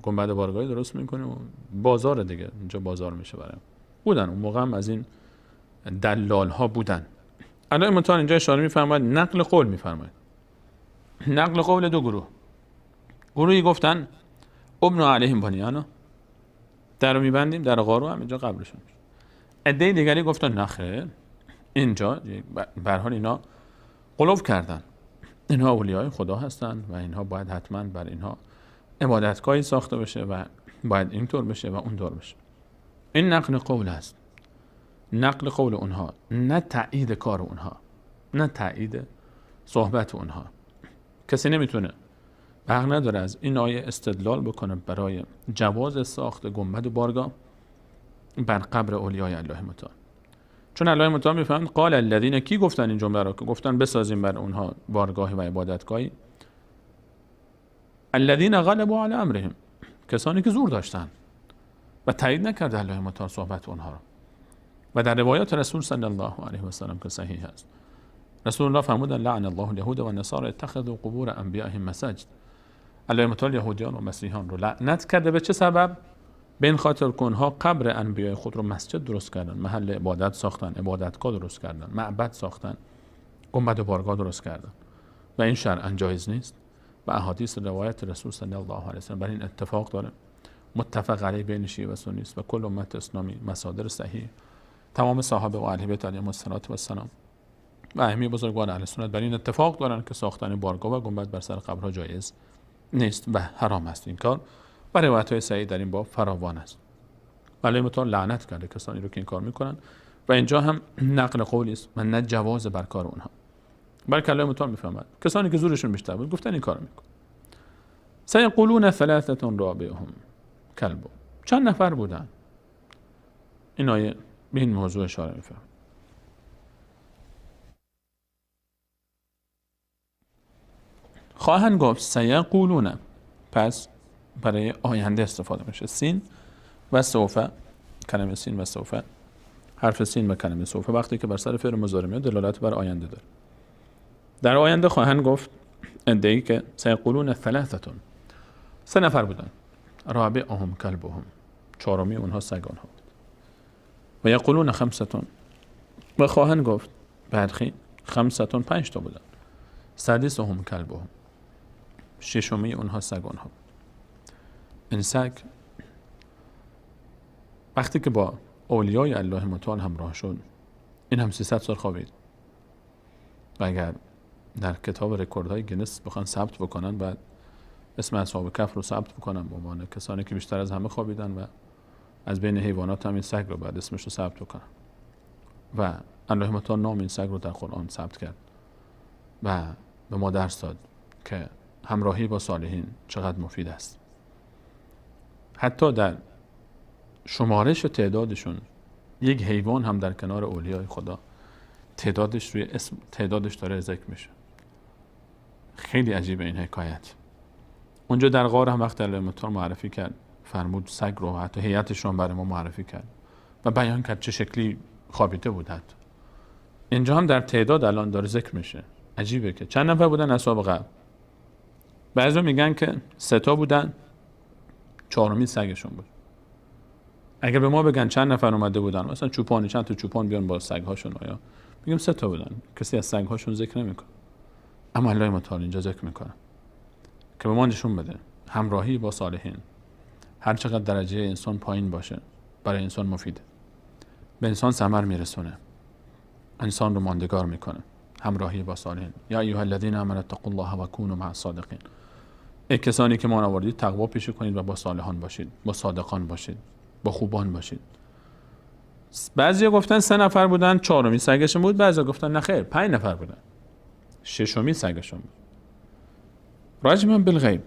گنبد بارگاهی درست میکنیم و بازار دیگه، اینجا بازار میشه برای بودن. اون موقع هم از این دلال ها بودن. الله متعال اینجا اشاره میفرماید، نقل قول میفرماید، نقل قول دو گروه. گروهی گفتن ابنوا علیهم بنیانا، در رو میبندیم، در غار رو همینجا قبرشون. عده دیگری گفتن نخیر، اینجا به هر حال اینا غلو کردن، اینها اولیای خدا هستند و اینها باید حتما بر اینها عبادتگاهی ساخته بشه و باید اینطور بشه و اونطور بشه. این نقل قول است، نقل قول اونها، نه تایید کار اونها. نه تایید صحبت اونها. کسی نمیتونه حق نداره از این آیه استدلال بکنه برای جواز ساخت گنبد و بارگاه بر قبر اولیای الله متعال. چون الله متعال میفهمند قال الذین، کی گفتن این جمله رو که گفتن بسازیم بر اونها بارگاهی و عبادتگاهی؟ الذین غلبوا علی امرهم، کسانی که زور داشتن و تایید نکرده الله متعال صحبت اونها رو. و در روایات رسول صلی الله علیه و سلم که صحیح است، رسول الله فرمودن لعن الله اليهود و النصارى اتخذوا قبور انبیائهم مساجد. الله متعال یهودیان و مسیحیان رو لعنت کرده. به چه سبب؟ به این خاطر که اونها قبر انبیاء خود رو مسجد درست کردن، محل عبادت ساختن، عبادتگاه درست کردن، معبد ساختن، گنبد و بارگاه درست کردن و این شرعاً جایز نیست. و احادیث روایت رسول صلی الله علیه و سلم بر این اتفاق داره، متفق علیه بین شیعه و سنی است و کل امت اسلامی، مصادر صحیح، تمام صحابه و اهل بیت علیهم السلام و ائمه بزرگوار اهل سنت بر این اتفاق دارن که ساختن بارگاه و گنبد بر سر قبرها جایز نیست و حرام است این کار. و روایت‌های صحیح در این باب فراوان است. الله متعال لعنت کرده کسانی رو که این کار میکنن و اینجا هم نقل قولی است و نه جواز بر کار اونها، بلکه الله متعال میفهمد کسانی که زورشون بیشتر بود گفتن این کارو میکن. سیقولون ثلاثه رابعهم کلب، چند نفر بودن؟ این آیه به این موضوع اشاره میفهم. خواهند گفت سیقولون، پس برای آینده استفاده میشه. سین و سوف، کلمه سین و سوف، حرف سین و کلمه سوف وقتی که بر سر فعل مضارع میاد دلالت بر آینده داره. در آینده خواهند گفت ادعی که سیقولون ثلاثه، سه نفر بودن، رابعهم کلبهم، چهارمی اونها سگ آنها بود. و یقولون خمسه، و خواهند گفت برخی خمسه، پنج تا بودن، سادسهم کلبهم، ششمی اونها سگ آنها بود. این سگ وقتی که با اولیای الله متعال همراه شد این هم 300 سال خوابید و اگر در کتاب رکوردهای گینس بخوان ثبت بکنن و اسم اصحاب کهف رو ثبت بکنن به عنوان کسانی که بیشتر از همه خوابیدن و از بین حیوانات هم این سگ رو بعد اسمش رو ثبت بکنن و الله متعال نام این سگ رو در قرآن ثبت کرد و به ما درس داد که همراهی با صالحین چقدر مفید است. حتی در شمارش تعدادشون یک حیوان هم در کنار اولیای خدا تعدادش روی اسم تعدادش داره ذکر میشه. خیلی عجیبه این حکایت. اونجا در غار هم وقت الله متعال معرفی کرد فرمود سگ رو، حتی هیئتش رو برای ما معرفی کرد و بیان کرد چه شکلی خوابیده بود. حتی اینجا هم در تعداد الان داره ذکر میشه. عجیبه که چند نفر بودن اصحاب قبر. بعضی میگن که 3 تا بودن، چهارمی سگشون بود. اگر به ما بگن چند نفر اومده بودن، مثلا چوپانی، چند تا چوپان بیان با سگ‌هاشون، آیا میگم 3 تا بودن، کسی از سگ‌هاشون ذکر نمیکنه. اما الله متعال اینجا ذکر میکنه که به ما نشون بده همراهی با صالحین هر چقدر درجه انسان پایین باشه برای انسان مفیده، به انسان ثمر میرسونه، انسان رو ماندگار میکنه. همراهی با صالحین. یا ایها الذین آمنوا اتقوا الله و کونوا مع الصادقین، ای کسانی که ایمان آوردید تقوا پیشه کنید و با صالحان باشید، با صادقان باشید، با خوبان باشید. بعضیا گفتن 3 نفر بودن، چهارمی سگشون بود. بعضیا گفتن نه خیر 5 نفر بودن، ششمی سگشون بود. رجما بالغیب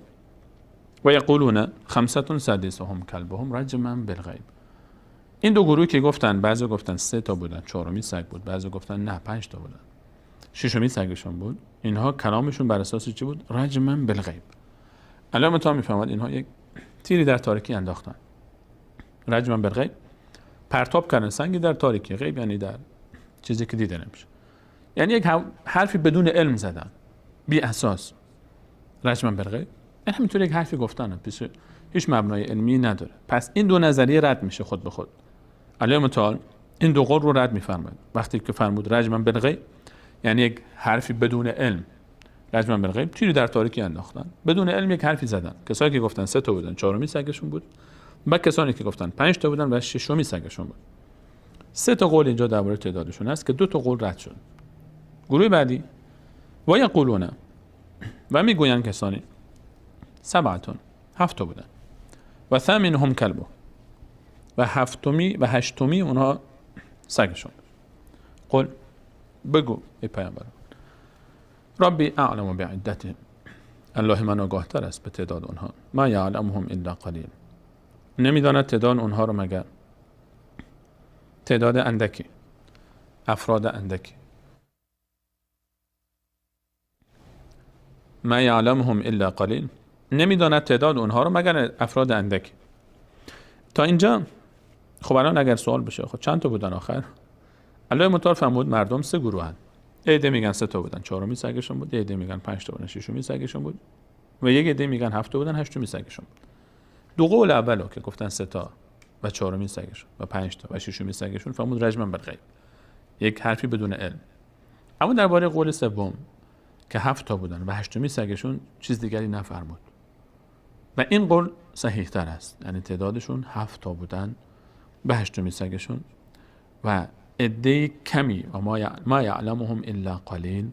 و یقولون خمسه سادسهم کلبهم رجما بالغیب. این دو گروه که گفتن، بعضیا گفتن 3 تا بودن، چهارمی سگ بود، بعضیا گفتن نه 5 تا بودن، ششمی سگشون بود. اینها کلامشون بر اساس چی بود؟ رجما بالغیب. الله متعال میفهمد اینها یک تیری در تاریکی انداختن. رجما بالغیب، پرتاب کردن سنگی در تاریکی. غیب یعنی در چیزی که دیده نمیشه، یعنی یک حرفی بدون علم زدن، بی اساس. رجما بالغیب این همینطور یک حرفی گفتن، هیچ مبنای علمی نداره. پس این دو نظریه رد میشه خود به خود. الله متعال این دو قول رو رد میفرماد وقتی که فرمود رجما بالغیب، یعنی یک حرفی بدون علم. رجما بالغیب، تیری در تاریکی انداختن، بدون علم یک حرفی زدن. کسایی که گفتن 3 تا بودن، چهارمی سگشون بود، و کسانی که گفتن 5 تا بودن و ششمی سگشون بود. 3 تا قول اینجا درباره تعدادشون هست که 2 تا قول رد شد. گروه بعدی و یقولون، و میگویند کسانی 7 تا بودن، و ثامنهم کلبه، و هفتمی و هشتمی اونها سگشون. قل، بگو ای پیامبر، ربی اعلم بعدتهم، الله من آگاهتر است به تعداد اونها. ما یعلمهم الا قلیل، نمیداند تعداد اونها رو مگر تعداد اندکی، افراد اندکی. ما یعلمهم الا قلیل، نمیداند تعداد اونها رو مگر افراد اندکی. تا اینجا خب الان اگر سوال بشه خب چند تا بودن آخر؟ الله متعال فرمود مردم سه گروهن. عده میگن 3 تا بودن، چهارمی سگشون بود. عده میگن 5 تا بودن، ششمی سگشون بود. و یک عده میگن 7 تا بودن، هشتمی سگشون بود. دو قول اولو که گفتن 3 تا و چهارمی سگشون و 5 تا و ششمی سگشون فرمود رجما بالغیب، یک حرفی بدون علم. اما درباره قول سوم که 7 تا بودن و هشتمی سگشون چیز دیگری نفرمود و این قول صحیح تر است، یعنی تعدادشون 7 تا بودن و هشتمی سگشون و عده کمی و ما یعلمهم الا قلیل،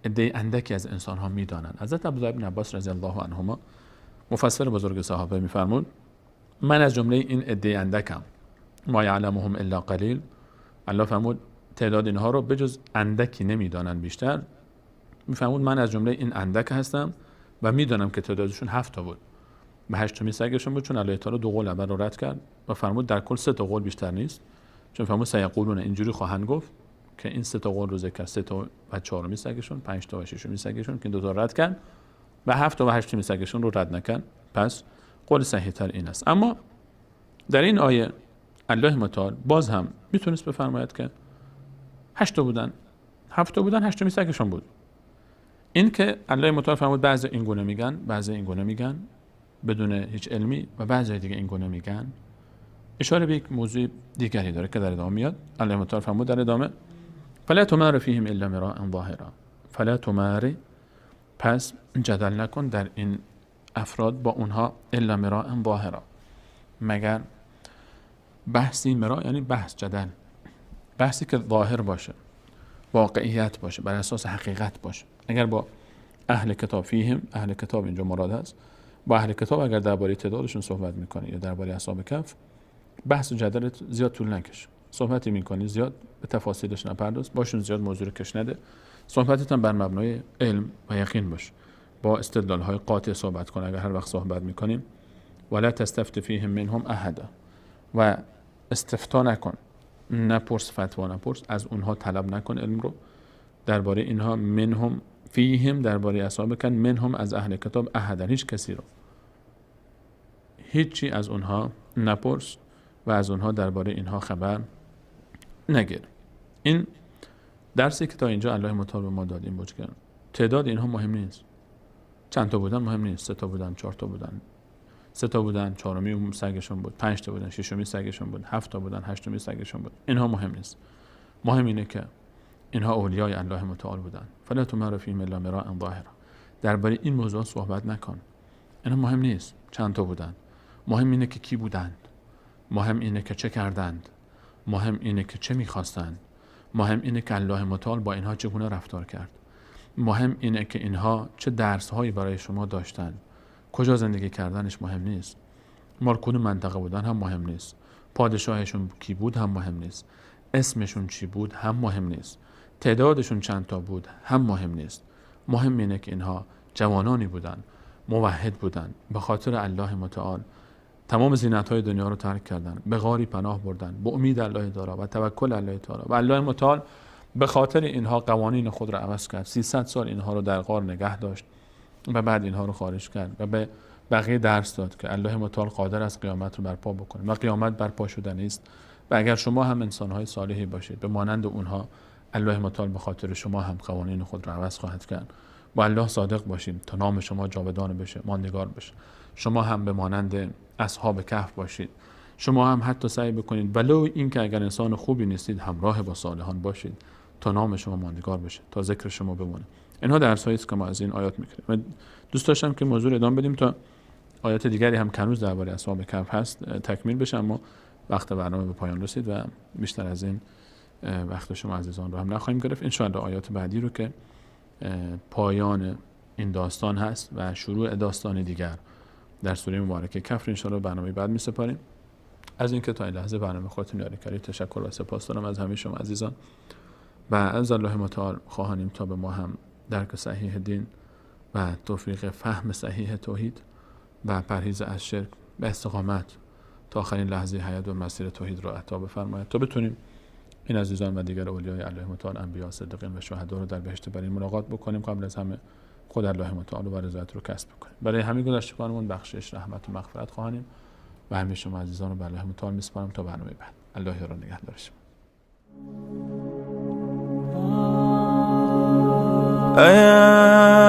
عده اندکی از انسان ها میدانند. حضرت عبدالله بن عباس رضی الله عنهما مفسر بزرگ صحابه میفرمود من از جمله این عده اندکم، ما یعلمهم الا قلیل. الله فرمود تعداد اینها رو بجز اندکی نمیدانند بیشتر. میفرمود من از جمله این اندک هستم و میدانم که تعدادشون 7 تا بود و هشتمی سگشون بود، چون الله تعالی دو قول اول رو رد کرد و فرمود در کل 3 تا قول بیشتر نیست. چون فرمود سیقولون، اینجوری خواهند گفت که این 3 تا قول رو ذکر، 3 تا و چهارمی سگشون، 5 تا و ششمی سگشون که این دو تا رد کرد و 7 تا و هشتمی سگشون رو رد نکرد. پس قول صحیح تر این است. اما در این آیه الله متعال باز هم میتونست بفرماید که 8 تا بودن، 7 تا بودن، هشتمی سگشون بود. این که الله متعال فرمود بعضی این گونه میگن، بعضی این گونه میگن بدون هیچ علمی و بعضی دیگه این گونه میگن، اشاره به یک موضوع دیگری داره که در ادامه میاد. الله متعال فرمود در ادامه فلا تمار فیهم الا مراء ظاهرا، فلا تمار، پس جدل نکن در این افراد با اونها الا مراء ظاهرا، مگر بحثی، مراء یعنی بحث، جدل، بحثی که ظاهر باشه، واقعیت باشه، بر اساس حقیقت باشه. اگر با اهل کتاب فیهم، اهل کتاب اینجا مراد هست، با اهل کتاب اگر درباره تعدادشون صحبت میکنی یا درباره اصحاب کهف، بحث و جدل زیاد طول نکش، صحبتی میکنی زیاد به تفاصیلش نپرداز، باشون زیاد موضوع رو کش نده، صحبتت هم بر مبنای علم و یقین باش، با استدلال های قاطع صحبت کن. اگر هر وقت صحبت میکنیم ولا تستفت فیهم منهم احدا، و استفتا نکن، نپرس، فتوا نپرس، از اونها طلب نکن علم رو درباره اینها. منهم فیهم درباره اصحاب کهف، منهم از اهل کتاب، احدا هیچ کسی رو، هیچی از اونها نپرس و از اونها درباره اینها خبر نگیر. این درسی که تا اینجا الله متعال به ما داد این بود که تعداد اینها مهم نیست، چند تا بودن مهم نیست، 3 تا بودن، 4 تا بودن، 3 تا بودن، چهارمی سگشون بود، 5 تا بودن، ششمی سگشون بود، 7 تا بودن، هشتمی سگشون بود، اینها مهم نیست. مهم اینه که اینها اولیای الله متعال بودن. فلا تمار فیهم الا مراء ظاهرا، درباره این موضوع صحبت نکن. اینها مهم نیست چند تا بودن، مهم اینه که کی بودند، مهم اینه که چه کردند، مهم اینه که چه میخواستند، مهم اینه که الله متعال با اینها چگونه رفتار کرد، مهم اینه که اینها چه درس هایی برای شما داشتند. کجا زندگی کردنش مهم نیست، مال کدوم منطقه بودن هم مهم نیست، پادشاهشون کی بود هم مهم نیست، اسمشون چی بود هم مهم نیست، تعدادشون چند تا بود هم مهم نیست. مهم اینه که اینها جوانانی بودن، موحد بودن، به خاطر الله متعال تمام زینت‌های دنیا رو ترک کردن، به غاری پناه بردن، به امید الله تعالی و توکل الله تعالی، و الله متعال به خاطر اینها قوانین خود را عوض کرد. 300 سال اینها رو در غار نگه داشت و بعد اینها رو خارج کرد و به بقیه درس داد که الله متعال قادر است قیامت رو برپا بکنه و قیامت برپا شدنی است. و اگر شما هم انسان‌های صالحی باشید به مانند اونها، الله متعال به خاطر شما هم قوانین خود را عوض خواهد کرد. با الله صادق باشید تا نام شما جاودانه بشه، ماندگار بشه. شما هم به مانند اصحاب کهف باشید. شما هم حتی سعی بکنید ولو این که اگر انسان خوبی نیستید همراه با صالحان باشید تا نام شما ماندگار بشه، تا ذکر شما بمونه. اینها درسایی است که ما از این آیات می‌گیریم. من دوست داشتم که موضوع رو ادامه بدیم تا آیات دیگری هم که هنوز درباره اصحاب کهف هست تکمیل بشه، اما وقت برنامه به پایان رسید و بیشتر از این وقت شما عزیزان رو هم نخواهیم گرفت. ان شاءالله آیات بعدی رو که پایان این داستان هست و شروع داستان دیگر در سوره مبارکه کهف ان شاءالله برنامه بعد می‌سپاریم. از اینکه تا این لحظه برنامه خودتون یاری کردید تشکر و سپاس دارم از همه شما عزیزان و از الله متعال خواهانیم تا به ما هم درک صحیح دین و توفیق فهم صحیح توحید و پرهیز از شرک و استقامت تا آخرین لحظه حیات و مسیر توحید رو عطا بفرماید تا بتونیم این عزیزان و دیگر اولیای الله متعال، انبیا، صدیقین و شهدا رو در بهشت برین ملاقات بکنیم. قبل از همه خود الله متعال و رضایت رو کسب بکنیم. برای همین گذشتگانمون بخشش، رحمت و مغفرت خواهیم و همه شما عزیزان رو به الله متعال میسپارم تا برنامه بعد. الله را نگهدار شما. أيا